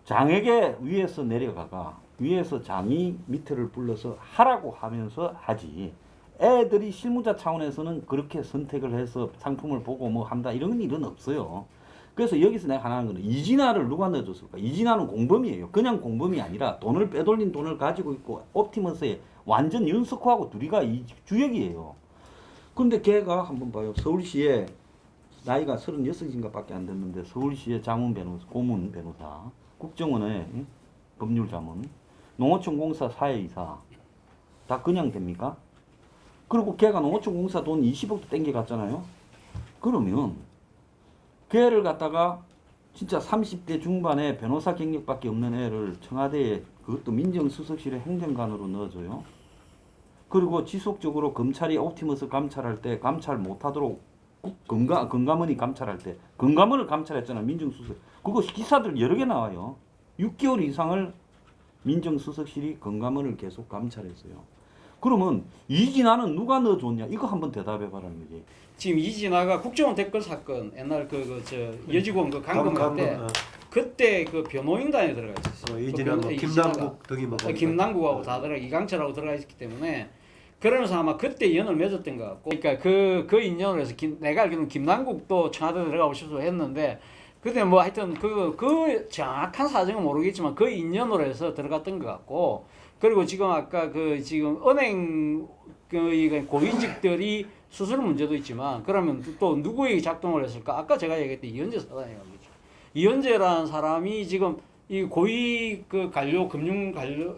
장에게 위에서 내려가가 위에서 장이 밑에를 불러서 하라고 하면서 하지. 애들이 실무자 차원에서는 그렇게 선택을 해서 상품을 보고 뭐 한다 이런 일은 없어요. 그래서 여기서 내가 하나 하는 거는 이진아를 누가 넣어줬을까? 이진아는 공범이에요. 그냥 공범이 아니라 돈을 빼돌린 돈을 가지고 있고 옵티머스에 완전 윤석호하고 둘이가 이 주역이에요. 근데 걔가 한번 봐요. 서울시에 나이가 36인가 밖에 안 됐는데 서울시의 자문 변호사, 고문 변호사, 국정원의 법률 자문, 농어촌 공사 사회이사 다 그냥 됩니까? 그리고 걔가 농어촌 공사 돈 20억도 땡겨 갔잖아요. 그러면 걔를 갖다가 진짜 30대 중반에 변호사 경력밖에 없는 애를 청와대에 그것도 민정수석실에 행정관으로 넣어줘요. 그리고 지속적으로 검찰이 옵티머스 감찰할 때 감찰 못하도록 금감원이 감찰할 때 금감원을 감찰했잖아. 민정수석 그거 기사들 여러 개 나와요. 6개월 이상을 민정수석실이 금감원을 계속 감찰했어요. 그러면 이진아는 누가 넣어줬냐? 이거 한번 대답해봐라는 거지. 지금 이진아가 국정원 댓글 사건 옛날 여직원 그 감금할 때 그때 그 변호인단에 들어가 있었어요. 이진아, 뭐 김남국 등이 뭐 김남국하고 다 들어가 이강철하고 들어가 있기 때문에 그러면서 아마 그때 인연을 맺었던 것 같고, 그러니까 그 인연으로 해서 내가 알기로는 김남국도 청와대 들어가고 싶어서 했는데 그때 뭐 하여튼 그 정확한 사정은 모르겠지만 그 인연으로 해서 들어갔던 것 같고, 그리고 지금 아까 지금 은행 고위직들이 수술 문제도 있지만 그러면 또 누구에게 작동을 했을까? 아까 제가 얘기했던 이현재 사단이라고 그러죠. 이현재라는 사람이 지금 이 고위 관료 금융 관료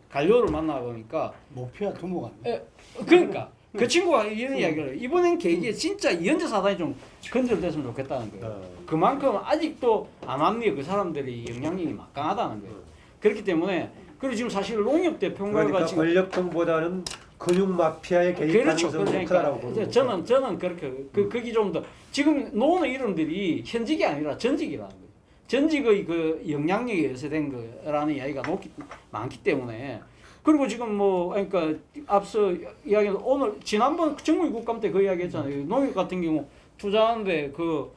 관료를 만나 보니까 목표와 두모가 안 돼. 그러니까 그 친구가 이런 이야기를 해요. 이번엔 계기에 진짜 이현재 사단이 좀 건절됐으면 좋겠다는 거예요. 그만큼 아직도 암암리에 그 사람들이 영향력이 막강하다는 거예요. 그렇기 때문에 그리고 지금 사실 농협 대표가 그러니까 지금 권력형보다는 근육 마피아의 개입 그렇죠. 가능성이 크다라고 보는 거죠. 저는 그렇게 그게 좀 더 지금 놓는 이름들이 현직이 아니라 전직이라는 거예요. 전직의 그 영향력에 의해서 된 거라는 이야기가 많기 때문에, 그리고 지금 뭐 그러니까 앞서 이야기한 오늘 지난번 정무위국감 때 그 이야기했잖아요. 농협 같은 경우 투자하는데 그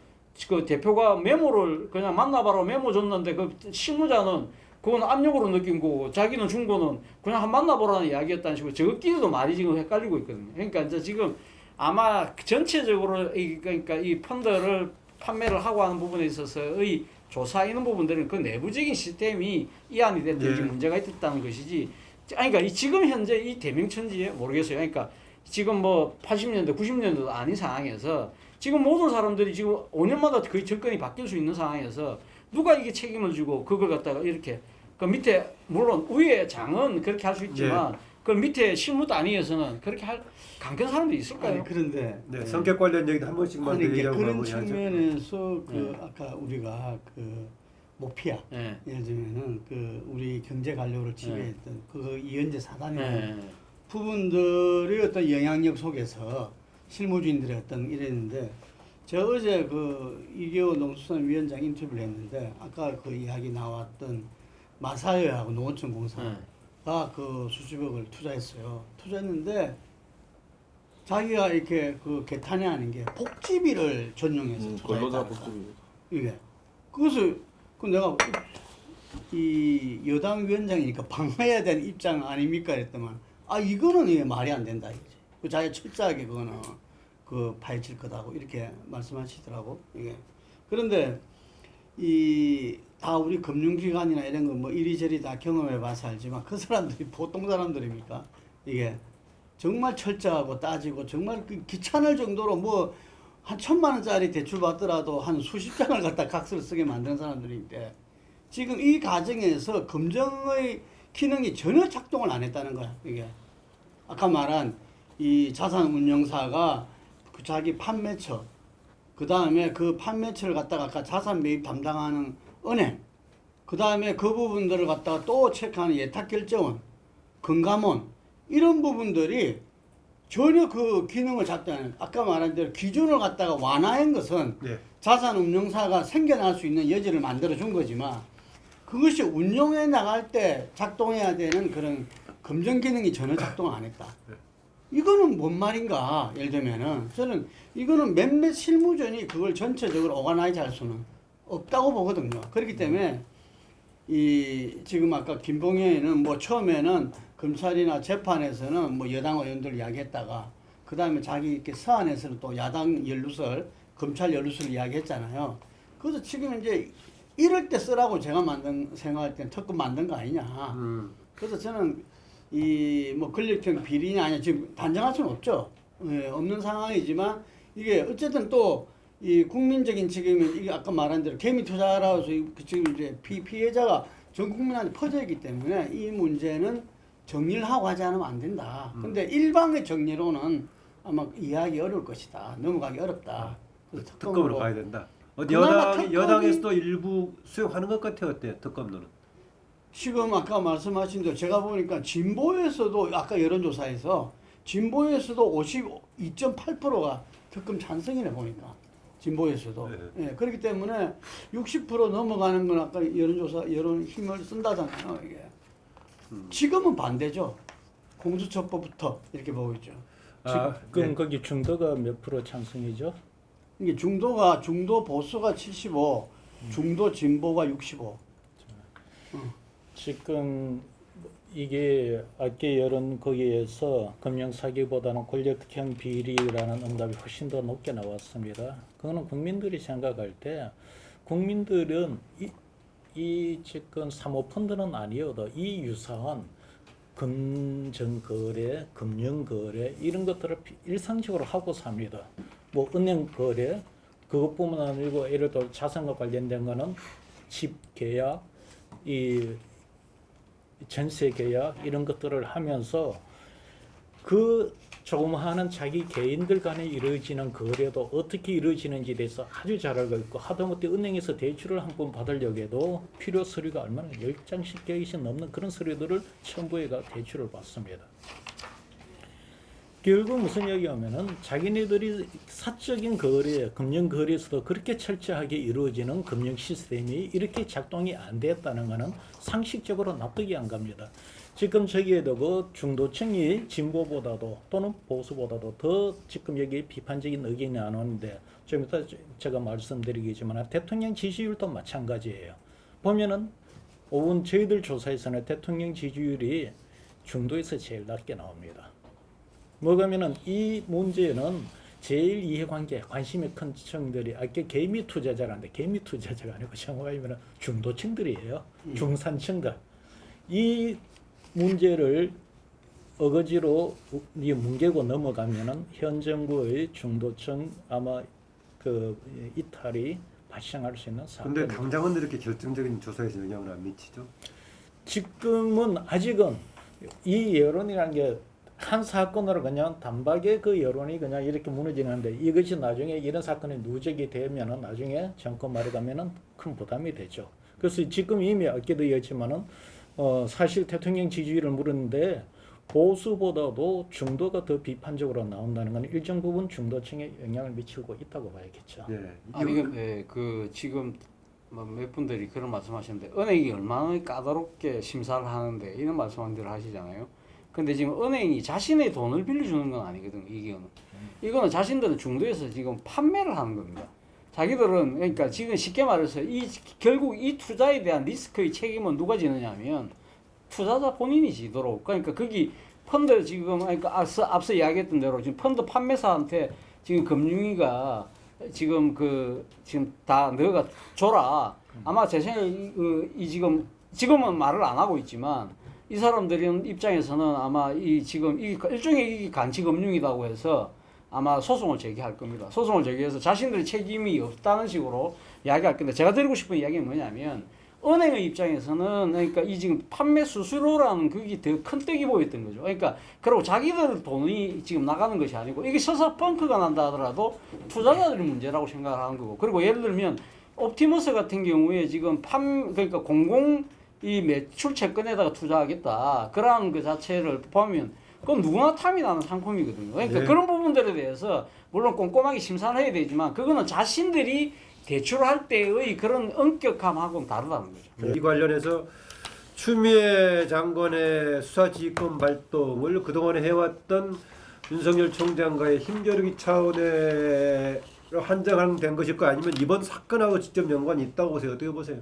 대표가 메모를 그냥 만나봐라 메모 줬는데 그 실무자는 그건 압력으로 느낀 거고 자기는 준 거는 그냥 한 만나보라는 이야기였다는 식으로 저끼리도 말이 지금 헷갈리고 있거든요. 그러니까 이제 지금 아마 전체적으로 그러니까 이 펀드를 판매를 하고 하는 부분에 있어서의 조사 이런 부분들은 그 내부적인 시스템이 이안이 됐든지 문제가 있었다는 것이지. 아니 그러니까 지금 현재 이 대명천지에 모르겠어요. 그러니까 지금 뭐 80년대 90년대도 아닌 상황에서 지금 모든 사람들이 지금 5년마다 거의 정권이 바뀔 수 있는 상황에서 누가 이게 책임을 지고 그걸 갖다가 이렇게 그 밑에 물론 위에 장은 그렇게 할 수 있지만 그 밑에 실무 단위에서는 그렇게 할 강한 사람들이 있을까요? 아니, 그런데 네, 성격 관련 얘기도 한 번씩만 더 얘기하고 그런 마무리하죠. 측면에서 아까 우리가 모피아 예를 들면은 우리 경제 관료를 지배했던 그 이현재 사단이라는 부분들의 어떤 영향력 속에서 실무주인들의 어떤 이랬는데, 제가 어제 이계호 농수산위원장 인터뷰를 했는데 아까 그 이야기 나왔던 마사회하고 농어촌 공사가 그 수십억을 투자했어요. 투자했는데 자기가 이렇게 개탄이 아닌 게 복지비를 전용해서 근로자 투자했다. 복지비. 이게 그것을 내가 이 여당 위원장이니까 방해해야 되는 입장 아닙니까? 했더만 이거는 이게 말이 안 된다 이거지. 자기가 철저하게 그거는 파헤칠 거다고 이렇게 말씀하시더라고. 이게 그런데 다 우리 금융기관이나 이런 거 뭐 이리저리 다 경험해봐서 알지만 그 사람들이 보통 사람들입니까? 이게 정말 철저하고 따지고 정말 귀찮을 정도로 뭐 한 1,000만 원짜리 대출 받더라도 한 수십 장을 갖다 각서를 쓰게 만드는 사람들인데 지금 이 과정에서 검증의 기능이 전혀 작동을 안 했다는 거야. 이게 아까 말한 이 자산운용사가 자기 판매처, 그 다음에 그 판매처를 갖다가 아까 자산 매입 담당하는 은행, 그 다음에 그 부분들을 갖다가 또 체크하는 예탁결제원, 금감원, 이런 부분들이 전혀 그 기능을 작동하는, 아까 말한 대로 기준을 갖다가 완화한 것은 자산운용사가 생겨날 수 있는 여지를 만들어준 거지만 그것이 운용해 나갈 때 작동해야 되는 그런 검증 기능이 전혀 작동을 안 했다. 이거는 뭔 말인가? 예를 들면은 저는 이거는 몇몇 실무전이 그걸 전체적으로 오가나이즈 할 수는 없다고 보거든요. 그렇기 때문에 지금 아까 김봉현은 뭐 처음에는 검찰이나 재판에서는 뭐 여당 의원들 이야기했다가 그 다음에 자기 이렇게 서한에서는 또 야당 연루설, 검찰 연루설 이야기했잖아요. 그래서 지금 이제 이럴 때 쓰라고 제가 생각할 때는 특검 만든 거 아니냐. 그래서 저는 이 뭐 권력형 비리냐 아니냐 지금 단정할 수는 없죠. 예, 없는 상황이지만 이게 어쨌든 또 이 국민적인 지금 이게 아까 말한 대로 개미 투자라서 지금 이제 피해자가 전 국민한테 퍼져 있기 때문에 이 문제는 정리를 하고 하지 않으면 안 된다. 근데 일방의 정리로는 아마 이해하기 어려울 것이다. 넘어가기 어렵다. 그래서 특검으로 가야 된다. 어디 그나마 여당에서도 일부 수용하는 것 같아요. 어때요? 특검론은? 지금 아까 말씀하신 대로 제가 보니까 진보에서도 아까 여론조사에서 진보에서도 52.8%가 특검 찬성이네 보니까 진보에서도. 네. 예, 그렇기 때문에 60% 넘어가는 건 아까 여론조사 여론 힘을 쓴다잖아요. 이게 지금은 반대죠. 공수처법부터 이렇게 보고 있죠. 지금 네. 거기 중도가 몇 프로 찬성이죠? 이게 중도 보수가 75, 중도 진보가 65. 지금 이게 악계 여론 거기에서 금융사기보다는 권력형 비리라는 응답이 훨씬 더 높게 나왔습니다. 그거는 국민들이 생각할 때 국민들은 이 지금 사모펀드는 아니어도 이 유사한 금전거래, 금융거래 이런 것들을 일상적으로 하고 삽니다. 뭐 은행거래 그것뿐만 아니고 예를 들어 자산과 관련된 거는 집 계약, 이 전세 계약 이런 것들을 하면서 그 조그마한 자기 개인들 간에 이루어지는 거래도 어떻게 이루어지는지에 대해서 아주 잘 알고 있고 하다못해 은행에서 대출을 한 번 받으려고 해도 필요 서류가 얼마나 10장씩 개씩 넘는 그런 서류들을 첨부해가 대출을 받습니다. 결국 무슨 얘기하면은 자기네들이 사적인 거래, 금융 거래에서도 그렇게 철저하게 이루어지는 금융 시스템이 이렇게 작동이 안 됐다는 것은 상식적으로 납득이 안 갑니다. 지금 저기에도 그 중도층이 진보보다도 또는 보수보다도 더 지금 여기 비판적인 의견이 나오는데 좀 이따 제가 말씀드리겠지만 대통령 지지율도 마찬가지예요. 보면은 오늘 저희들 조사에서는 대통령 지지율이 중도에서 제일 낮게 나옵니다. 뭐냐면은 이 문제는 제일 이해관계 관심이 큰 층들이 아까 개미 투자자라는데 개미 투자자가 아니고 정확하면 중도층들이에요. 중산층들. 이 문제를 어거지로 뭉개고 넘어가면은 현 정부의 중도층 아마 그 이탈이 발생할 수 있는 사건. 근데 당장은 이렇게 결정적인 조사에서 영향을 안 미치죠. 지금은 아직은 이 여론이라는 게 한 사건으로 그냥 단박에 그 여론이 그냥 이렇게 무너지는데 이것이 나중에 이런 사건이 누적이 되면은 나중에 정권 말에 가면은 큰 부담이 되죠. 그래서 지금 이미 아까도 얘기했지만은 사실 대통령 지지율을 물었는데 보수보다도 중도가 더 비판적으로 나온다는 건 일정 부분 중도층에 영향을 미치고 있다고 봐야겠죠. 네. 아니 그 지금 뭐 몇 분들이 그런 말씀하시는데 은행이 얼마나 까다롭게 심사를 하는데 이런 말씀들 하시잖아요. 근데 지금 은행이 자신의 돈을 빌려주는 건 아니거든요. 이거는 자신들은 중도에서 지금 판매를 하는 겁니다. 자기들은 그러니까 지금 쉽게 말해서 결국 이 투자에 대한 리스크의 책임은 누가 지느냐면 투자자 본인이 지도록. 그러니까 거기 펀드 지금 그러니까 앞서 이야기했던 대로 지금 펀드 판매사한테 지금 금융위가 지금 지금 다 너가 줘라. 아마 제 생각에 지금은 말을 안 하고 있지만 이 사람들은 입장에서는 아마 지금 일종의 간치금융이라고 해서 아마 소송을 제기할 겁니다. 소송을 제기해서 자신들의 책임이 없다는 식으로 이야기할 건데 제가 드리고 싶은 이야기는 뭐냐면 은행의 입장에서는 그러니까 이 지금 판매 수수료라는 그게 더 큰 떡이 보였던 거죠. 그러니까 그리고 자기들 돈이 지금 나가는 것이 아니고 이게 서서 펑크가 난다 하더라도 투자자들의 문제라고 생각을 하는 거고 그리고 예를 들면 옵티머스 같은 경우에 지금 그러니까 이 매출 채권에다가 투자하겠다. 그러한 그 자체를 보면 그건 누구나 탐이 나는 상품이거든요. 그러니까 네. 그런 부분들에 대해서 물론 꼼꼼하게 심사를 해야 되지만 그거는 자신들이 대출할 때의 그런 엄격함하고는 다르다는 거죠. 이 관련해서 추미애 장관의 수사지휘권 발동을 그동안에 해왔던 윤석열 총장과의 힘겨루기 차원의 한정된 것일까 아니면 이번 사건하고 직접 연관이 있다고 보세요? 어떻게 보세요?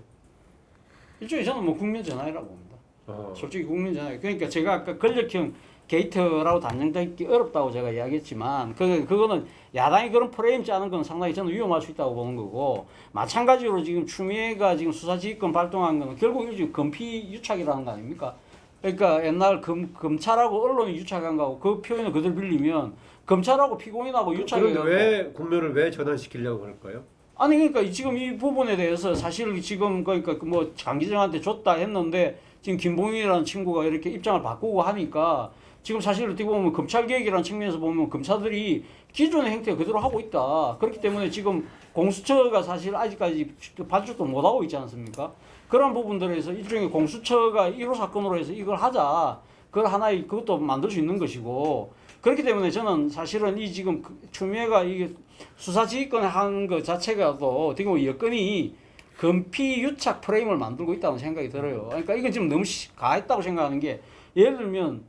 일종의 저는 뭐 국민 전화이라고 봅니다. 어. 솔직히 국민 전화. 그러니까 제가 아까 권력형 게이트라고 단정짓기 어렵다고 제가 이야기했지만 그거는 야당이 그런 프레임 짜는 건 상당히 저는 위험할 수 있다고 보는 거고 마찬가지로 지금 추미애가 지금 수사지휘권 발동한 거는 결국 일종의 금피 유착이라는 거 아닙니까? 그러니까 옛날 검찰하고 언론이 유착한 거하고 그 표현을 그대로 빌리면 검찰하고 피고인하고 유착이 그런데 왜 국면을 왜 전환시키려고 할까요? 아니 그러니까 지금 이 부분에 대해서 사실 지금 그러니까 뭐 장기정한테 줬다 했는데 지금 김봉인이라는 친구가 이렇게 입장을 바꾸고 하니까 지금 사실 어떻게 보면 검찰 개혁이라는 측면에서 보면 검사들이 기존의 행태 그대로 하고 있다. 그렇기 때문에 지금 공수처가 사실 아직까지 발족도 못 하고 있지 않습니까? 그런 부분들에서 일종의 공수처가 1호 사건으로 해서 이걸 하자. 그걸 하나의 그것도 만들 수 있는 것이고 그렇기 때문에 저는 사실은 이 지금 추미애가 이게 수사지휘권에 한 것 자체가도 어떻게 보면 여건이 금피 유착 프레임을 만들고 있다는 생각이 들어요. 그러니까 이건 지금 너무 가했다고 생각하는 게 예를 들면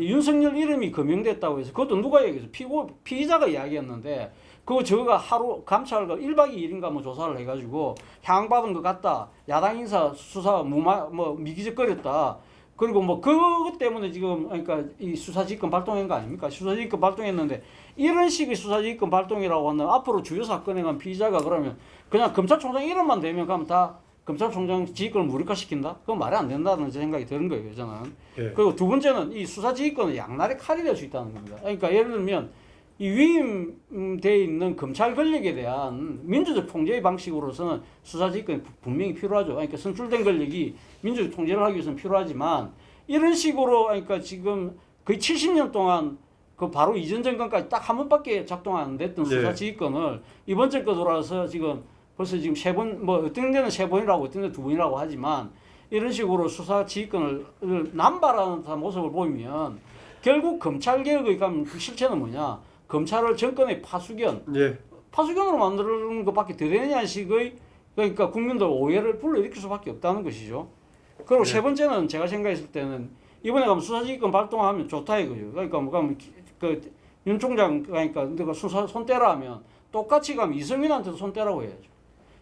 윤석열 이름이 거명됐다고 해서 그것도 누가 얘기했어? 피의자가 이야기했는데 그거 저가 하루 감찰과 1박 2일인가 뭐 조사를 해가지고 향받은 것 같다. 야당 인사 수사 미기적거렸다. 그리고 뭐 그것 때문에 지금 그러니까 이 수사지휘권 발동한 거 아닙니까? 수사지휘권 발동했는데 이런 식의 수사지휘권 발동이라고 하면 앞으로 주요 사건에 간 피의자가 그러면 그냥 검찰총장 이름만 대면 가면 다 검찰총장 지휘권을 무력화시킨다? 그건 말이 안 된다는 생각이 드는 거예요, 저는. 예. 그리고 두 번째는 이 수사지휘권은 양날의 칼이 될 수 있다는 겁니다. 그러니까 예를 들면 이 위임되어 있는 검찰 권력에 대한 민주적 통제의 방식으로서는 수사지휘권이 분명히 필요하죠. 그러니까 선출된 권력이 민주적 통제를 하기 위해서는 필요하지만 이런 식으로 그러니까 지금 거의 70년 동안 그 바로 이전 정권까지 딱 한 번밖에 작동 안 됐던 네. 수사지휘권을 이번 정권 들어와서 지금 벌써 지금 3번, 뭐 어떤 데는 3번이라고 어떤 데는 2번이라고 하지만 이런 식으로 수사지휘권을 남발하는 듯한 모습을 보이면 결국 검찰개혁의 그 실체는 뭐냐? 검찰을 정권의 예. 파수견으로 만드는 것밖에 더 되느냐는 식의 그러니까 국민들 오해를 불러일으킬 수밖에 없다는 것이죠. 그리고 네. 세 번째는 제가 생각했을 때는 이번에 가면 수사지휘권 발동하면 좋다 이거죠. 그러니까 뭐 가면 윤 총장 그러니까 내가 수사 손 떼라 하면 똑같이 가면 이성민한테도 손 떼라고 해야죠.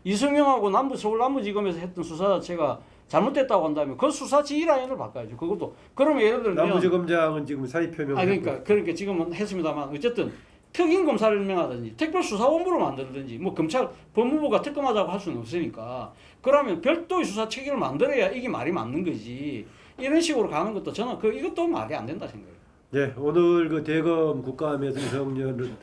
이성명하고 서울 남부지검에서 했던 수사 자체가 잘못됐다고 한다면 그 수사 지휘 라인을 바꿔야죠. 그것도 그러면 예를 들면 남부지검장은 지금 사의 표명을 그러니까 지금은 했습니다만 어쨌든 특임 검사를 임명하든지 특별수사본부를 만들든지 뭐 검찰 법무부가 특검하자고 할 수는 없으니까 그러면 별도의 수사 체계를 만들어야 이게 말이 맞는 거지. 이런 식으로 가는 것도 저는 이것도 말이 안 된다 생각해요. 네, 오늘 그 대검 국감에서 윤석열은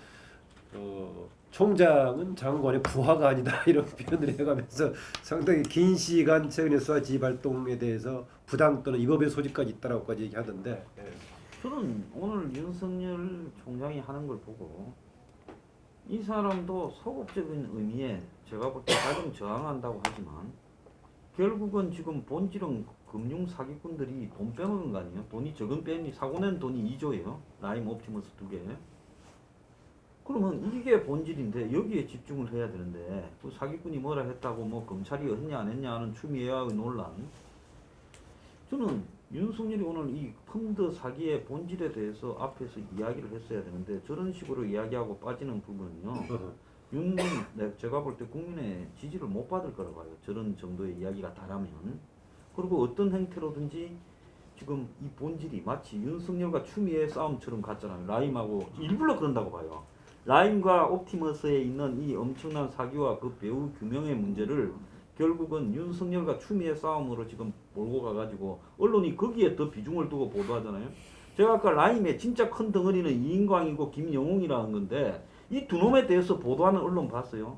총장은 장관의 부하가 아니다 이런 표현을 해가면서 상당히 긴 시간 최근의 수사지휘 발동에 대해서 부당 또는 위법의 소지까지 있다라고까지 얘기하던데. 예. 저는 오늘 윤석열 총장이 하는 걸 보고 이 사람도 소극적인 의미에 제가 볼 때 가장 저항한다고 하지만 결국은 지금 본질은 금융 사기꾼들이 돈 빼먹은 거 아니에요? 돈이 적은 뺨이 사고 낸 돈이 2조예요. 라임 옵티머스 2개. 그러면 이게 본질인데 여기에 집중을 해야 되는데 그 사기꾼이 뭐라 했다고 뭐 검찰이 했냐 안 했냐 하는 추미애와의 논란. 저는 윤석열이 오늘 이 펀드 사기의 본질에 대해서 앞에서 이야기를 했어야 되는데 저런 식으로 이야기하고 빠지는 부분은요. 제가 볼 때 국민의 지지를 못 받을 거라고 봐요. 저런 정도의 이야기가 다라면. 그리고 어떤 행태로든지 지금 이 본질이 마치 윤석열과 추미애 싸움처럼 같잖아요. 라임하고 일부러 그런다고 봐요. 라임과 옵티머스에 있는 이 엄청난 사기와 그 배후 규명의 문제를 결국은 윤석열과 추미애 싸움으로 지금 몰고 가가지고 언론이 거기에 더 비중을 두고 보도하잖아요. 제가 아까 라임의 진짜 큰 덩어리는 이인광이고 김영웅이라는 건데 이 두 놈에 대해서 보도하는 언론 봤어요.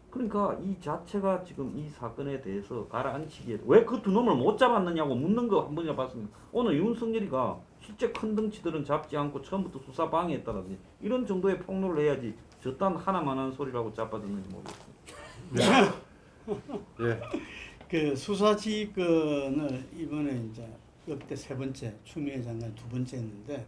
그러니까 이 자체가 지금 이 사건에 대해서 가라앉히기에 왜 그 두 놈을 못 잡았느냐고 묻는 거 한 번이나 봤습니다. 오늘 윤석열이가 실제 큰 덩치들은 잡지 않고 처음부터 수사 방해했다든지 이런 정도의 폭로를 해야지 저딴 하나만한 소리라고 잡아듣는지 모르겠습니다. 예. 그 수사지휘권을 이번에 이제 역대 3번째, 추미애 장관 2번째 했는데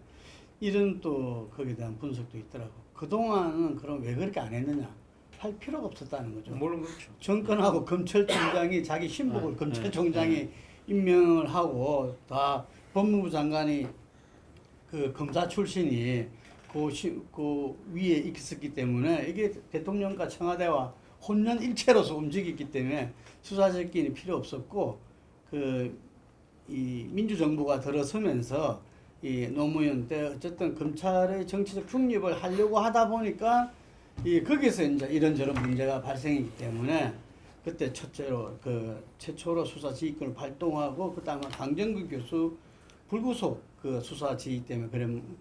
이런 또 거기에 대한 분석도 있더라고. 그동안은 그럼 왜 그렇게 안 했느냐? 할 필요가 없었다는 거죠. 물론 그렇죠. 정권하고 검찰총장이 자기 신복을 검찰총장이 임명을 하고 다 법무부 장관이 그 검사 출신이 그 위에 있었기 때문에 이게 대통령과 청와대와 혼연일체로서 움직였기 때문에 수사적기는 필요 없었고 이 민주정부가 들어서면서 이 노무현 때 어쨌든 검찰의 정치적 중립을 하려고 하다 보니까 거기서 이제 이런저런 문제가 발생했기 때문에 그때 최초로 수사지휘권을 발동하고 그다음에 강정구 교수 불구속 수사지휘 때문에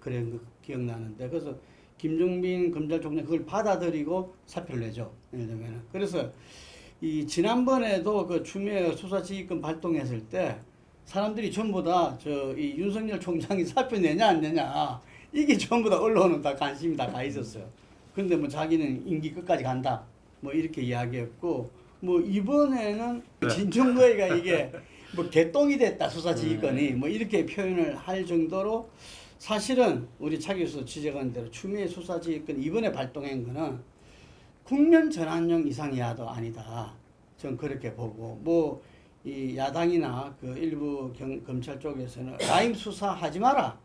그런 거 기억나는데 그래서 김종빈 검찰총장 그걸 받아들이고 사표를 내죠. 예를 들면 그래서 이 지난번에도 추미애 수사지휘권 발동했을 때 사람들이 전부 다 이 윤석열 총장이 사표 내냐 안 내냐 이게 전부 다 언론은 다 관심이 다 가 있었어요. 근데 뭐 자기는 임기 끝까지 간다 뭐 이렇게 이야기했고 뭐 이번에는 진중거이가 이게 뭐 개똥이 됐다 수사지휘권이 뭐 이렇게 표현을 할 정도로 사실은 우리 차 교수 지적한 대로 추미애 수사지휘권 이번에 발동한 거는 국면 전환용 이상 이하도 아니다. 전 그렇게 보고 뭐 이 야당이나 일부 검찰 쪽에서는 라임 수사하지 마라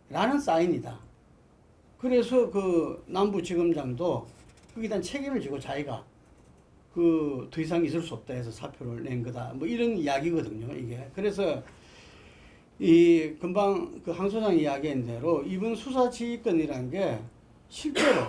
라는 사인이다. 그래서 남부지검장도 거기에 대한 책임을 지고 자기가 더 이상 있을 수 없다 해서 사표를 낸 거다. 뭐 이런 이야기거든요, 이게. 그래서 이 금방 항 소장 이야기한 대로 이번 수사지휘권이라는 게 실제로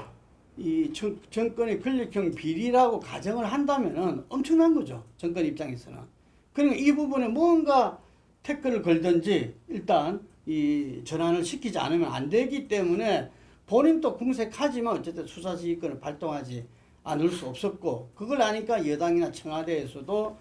이 정권의 권력형 비리라고 가정을 한다면은 엄청난 거죠. 정권 입장에서는. 그러니까 이 부분에 뭔가 태클을 걸든지 일단 이 전환을 시키지 않으면 안 되기 때문에 본인도 궁색하지만 어쨌든 수사지휘권을 발동하지 않을 수 없었고 그걸 아니까 여당이나 청와대에서도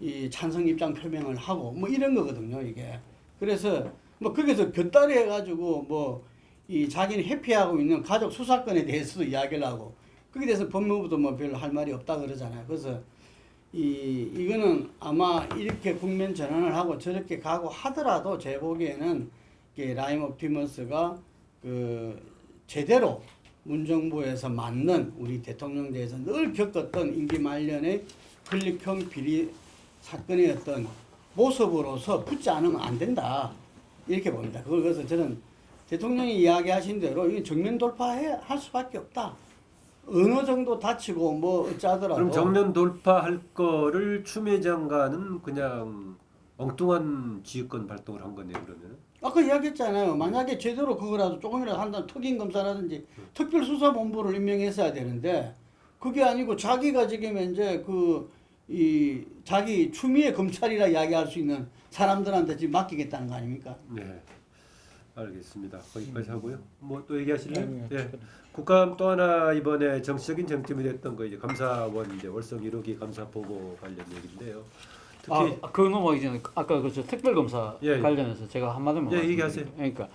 이 찬성 입장 표명을 하고 뭐 이런 거거든요, 이게. 그래서 뭐 거기서 곁다리 해가지고 뭐 이 자기는 회피하고 있는 가족 수사권에 대해서도 이야기를 하고 거기에 대해서 법무부도 뭐 별로 할 말이 없다 그러잖아요. 그래서 이거는 아마 이렇게 국면 전환을 하고 저렇게 가고 하더라도 제 보기에는 라임 옵티머스가 제대로 문정부에서 맞는 우리 대통령 대해서 늘 겪었던 임기 말년의 권력형 비리 사건의 어떤 모습으로서 붙지 않으면 안 된다. 이렇게 봅니다. 그래서 저는 대통령이 이야기하신 대로 이 정면 돌파할 수밖에 없다. 어느 정도 다치고 뭐 어쩌더라도. 그럼 정면 돌파할 거를 추미애 장관은 그냥 엉뚱한 지휘권 발동을 한 거네요, 그러면. 아까 이야기했잖아요. 만약에 제대로 그거라도 조금이라도 한다면 특임 검사라든지 특별수사본부를 임명했어야 되는데 그게 아니고 자기가 지금 이제 자기 추미애 검찰이라 이야기할 수 있는 사람들한테 지금 맡기겠다는 거 아닙니까? 네, 알겠습니다. 거기까지 하고요. 뭐 또 얘기하실래요? 네, 네. 국감 또 하나 이번에 정치적인 쟁점이 됐던 거 이제 감사원 이제 월성 1호기 감사 보고 관련 얘기인데요. 특히 그거 넘어가기 전에 아까 특별검사 예, 예. 관련해서 제가 한마디만 예, 얘기하세요. 그러니까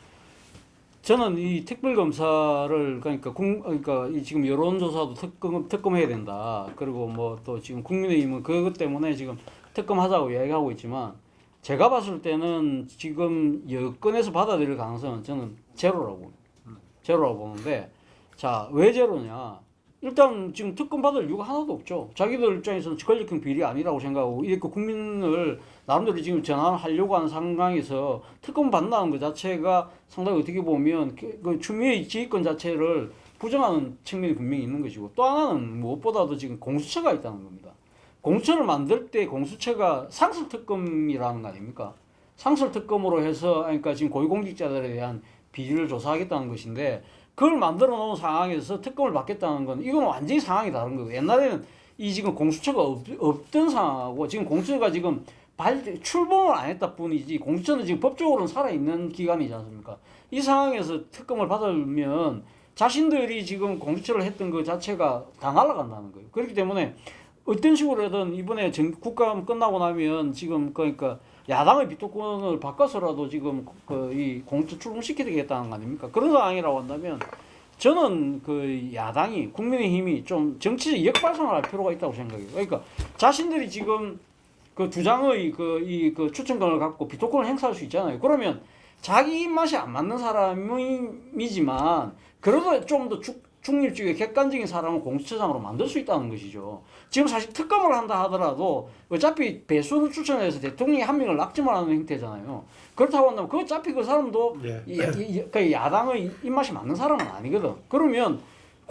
저는 이 특별검사를 그러니까 이 지금 여론조사도 특검해야 된다. 그리고 뭐 또 지금 국민의힘은 그것 때문에 지금 특검하자고 이야기하고 있지만 제가 봤을 때는 지금 여권에서 받아들일 가능성은 저는 제로라고 보는데 자, 왜 제로냐? 일단 지금 특검 받을 이유가 하나도 없죠. 자기들 입장에서는 권력형 비리 아니라고 생각하고 이렇게 국민을 나름대로 지금 전환하려고 하는 상황에서 특검 받는다는 것 자체가 상당히 어떻게 보면 그 추미애 지휘권 자체를 부정하는 측면이 분명히 있는 것이고 또 하나는 무엇보다도 지금 공수처가 있다는 겁니다. 공수처를 만들 때 공수처가 상설특검이라는 거 아닙니까? 상설특검으로 해서 그러니까 지금 고위공직자들에 대한 비리를 조사하겠다는 것인데 그걸 만들어 놓은 상황에서 특검을 받겠다는 건 이건 완전히 상황이 다른 거고 옛날에는 이 지금 공수처가 없던 상황하고 지금 공수처가 지금 출범을 안 했다 뿐이지 공수처는 지금 법적으로는 살아있는 기관이지 않습니까? 이 상황에서 특검을 받으면 자신들이 지금 공수처를 했던 것 자체가 다 날아간다는 거예요. 그렇기 때문에 어떤 식으로든 이번에 국감 끝나고 나면 지금 그러니까 야당의 비토권을 바꿔서라도 지금 이 공수처 출범시키겠다는 거 아닙니까? 그런 상황이라고 한다면 저는 야당이 국민의힘이 좀 정치적 역발상을 할 필요가 있다고 생각해요. 그러니까 자신들이 지금 주장의 추천권을 갖고 비토권을 행사할 수 있잖아요. 그러면 자기 입맛이 안 맞는 사람이지만 그래도 좀 더 중립적이고 객관적인 사람을 공수처장으로 만들 수 있다는 것이죠. 지금 사실 특검을 한다 하더라도 어차피 배수를 추천해서 대통령이 한 명을 낙점을 하는 형태잖아요. 그렇다고 한다면 어차피 그 사람도 네. 야당의 입맛이 맞는 사람은 아니거든. 그러면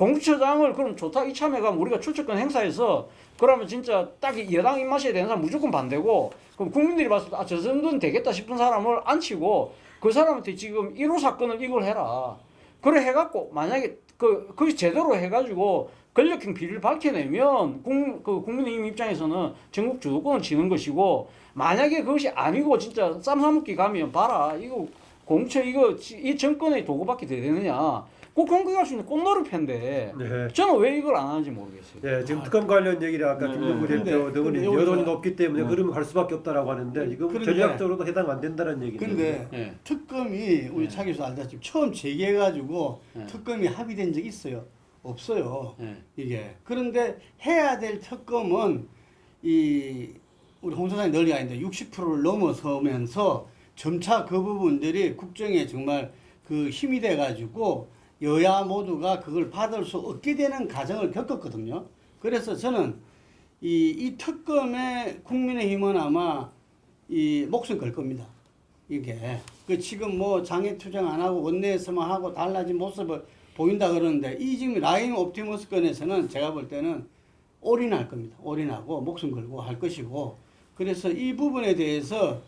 공수처장을 그럼 좋다 이참에 가면 우리가 출처권 행사해서 그러면 진짜 딱 여당 입맛에 되는 사람 무조건 반대고 그럼 국민들이 봤을 때 아, 저 정도는 되겠다 싶은 사람을 앉히고 그 사람한테 지금 1호 사건을 이걸 해라. 그래 해갖고 만약에 그게 제대로 해가지고 권력형 비리를 밝혀내면 국민의힘 입장에서는 전국 주도권을 지는 것이고 만약에 그것이 아니고 진짜 쌈 싸먹기 가면 봐라 이거 공처 이거 이 정권의 도구밖에 되느냐 꼭 공격할 수 있는 꽃노릇패인데 네. 저는 왜 이걸 안 하는지 모르겠어요. 예, 지금 특검 관련 얘기를 아까 네, 김동구 네. 대표 등은 근데 여론이 여기서- 높기 때문에 그러면 갈 수밖에 없다라고 하는데 지금 그런데- 전략적으로도 해당 안 된다는 얘기죠. 근데 예. 특검이 우리 차 교수 알다시피 처음 제기해가지고 예. 특검이 합의된 적 있어요? 없어요. 예. 이게 그런데 해야 될 특검은 이 우리 홍 소장이 널리 아닌데 60%를 넘어서면서 점차 그 부분들이 국정에 정말 그 힘이 돼가지고 여야 모두가 그걸 받을 수 없게 되는 과정을 겪었거든요. 그래서 저는 이 특검에 국민의힘은 아마 이 목숨 걸 겁니다. 이게 그 지금 뭐 장애 투쟁 안 하고 원내에서만 하고 달라진 모습을 보인다 그러는데 이 지금 라임 옵티머스 건에서는 제가 볼 때는 올인할 겁니다. 올인하고 목숨 걸고 할 것이고 그래서 이 부분에 대해서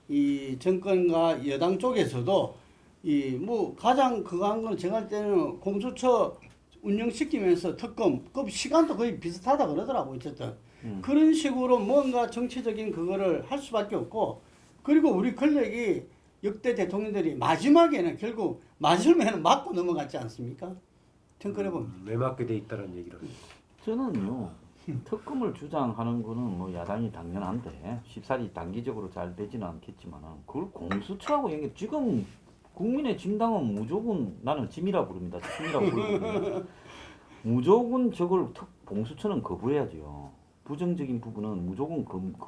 이 정권과 여당 쪽에서도 이 뭐 가장 그거 한 건 제가 할 때는 공수처 운영시키면서 특검 그 시간도 거의 비슷하다 그러더라고 어쨌든 그런 식으로 뭔가 정치적인 그거를 할 수밖에 없고 그리고 우리 권력이 역대 대통령들이 마지막에는 결국 맞으면 맞고 넘어갔지 않습니까? 평가해 봅니다. 왜 맞게 돼 있다는 얘기를. 저는요 특검을 주장하는 거는 뭐 야당이 당연한데 쉽사리 단기적으로 잘 되지는 않겠지만 그걸 공수처하고 연계 지금 국민의 진당은 무조건 나는 짐이라 부릅니다. 짐이라고 부르거든요. 무조건 저걸 공수처는 거부해야죠. 부정적인 부분은 무조건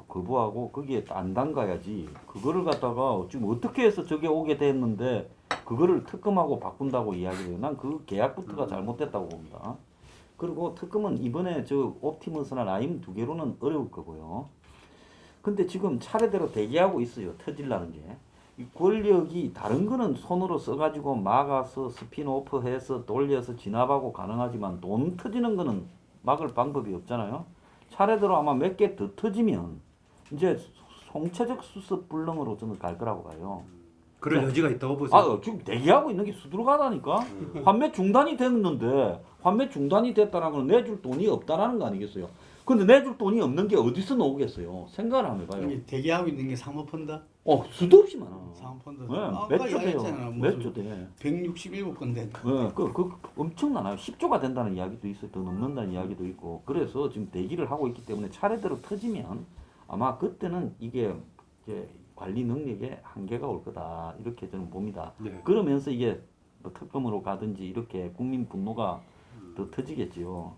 거부하고 거기에 안 담가야지. 그거를 갖다가 지금 어떻게 해서 저게 오게 됐는데 그거를 특검하고 바꾼다고 이야기해요. 난 그 계약부터가 잘못됐다고 봅니다. 그리고 특검은 이번에 저 옵티머스나 라임 두 개로는 어려울 거고요. 근데 지금 차례대로 대기하고 있어요. 터질라는 게. 이 권력이 다른 거는 손으로 써가지고 막아서 스피노프해서 돌려서 진압하고 가능하지만 돈 터지는 거는 막을 방법이 없잖아요. 차례대로 아마 몇 개 더 터지면 이제 총체적 수습 불능으로 저는 갈 거라고 봐요. 그럴 여지가 있다고 보세요. 지금 대기하고 있는 게 수두룩하다니까. 환매 중단이 됐는데 환매 중단이 됐다는 건 내줄 돈이 없다라는 거 아니겠어요? 근데 내줄 돈이 없는 게 어디서 나오겠어요? 생각을 한번 해봐요. 이게 대기하고 있는 게 사모펀드? 수도 없이 많아. 사모펀드. 몇조 돼요. 몇조 돼. 167건데. 네, 그 엄청나요. 10조가 된다는 이야기도 있어요. 더 넘는다는 이야기도 있고. 그래서 지금 대기를 하고 있기 때문에 차례대로 터지면 아마 그때는 이게 이제 관리 능력에 한계가 올 거다. 이렇게 저는 봅니다. 네. 그러면서 이게 뭐 특검으로 가든지 이렇게 국민 분노가 더 터지겠지요.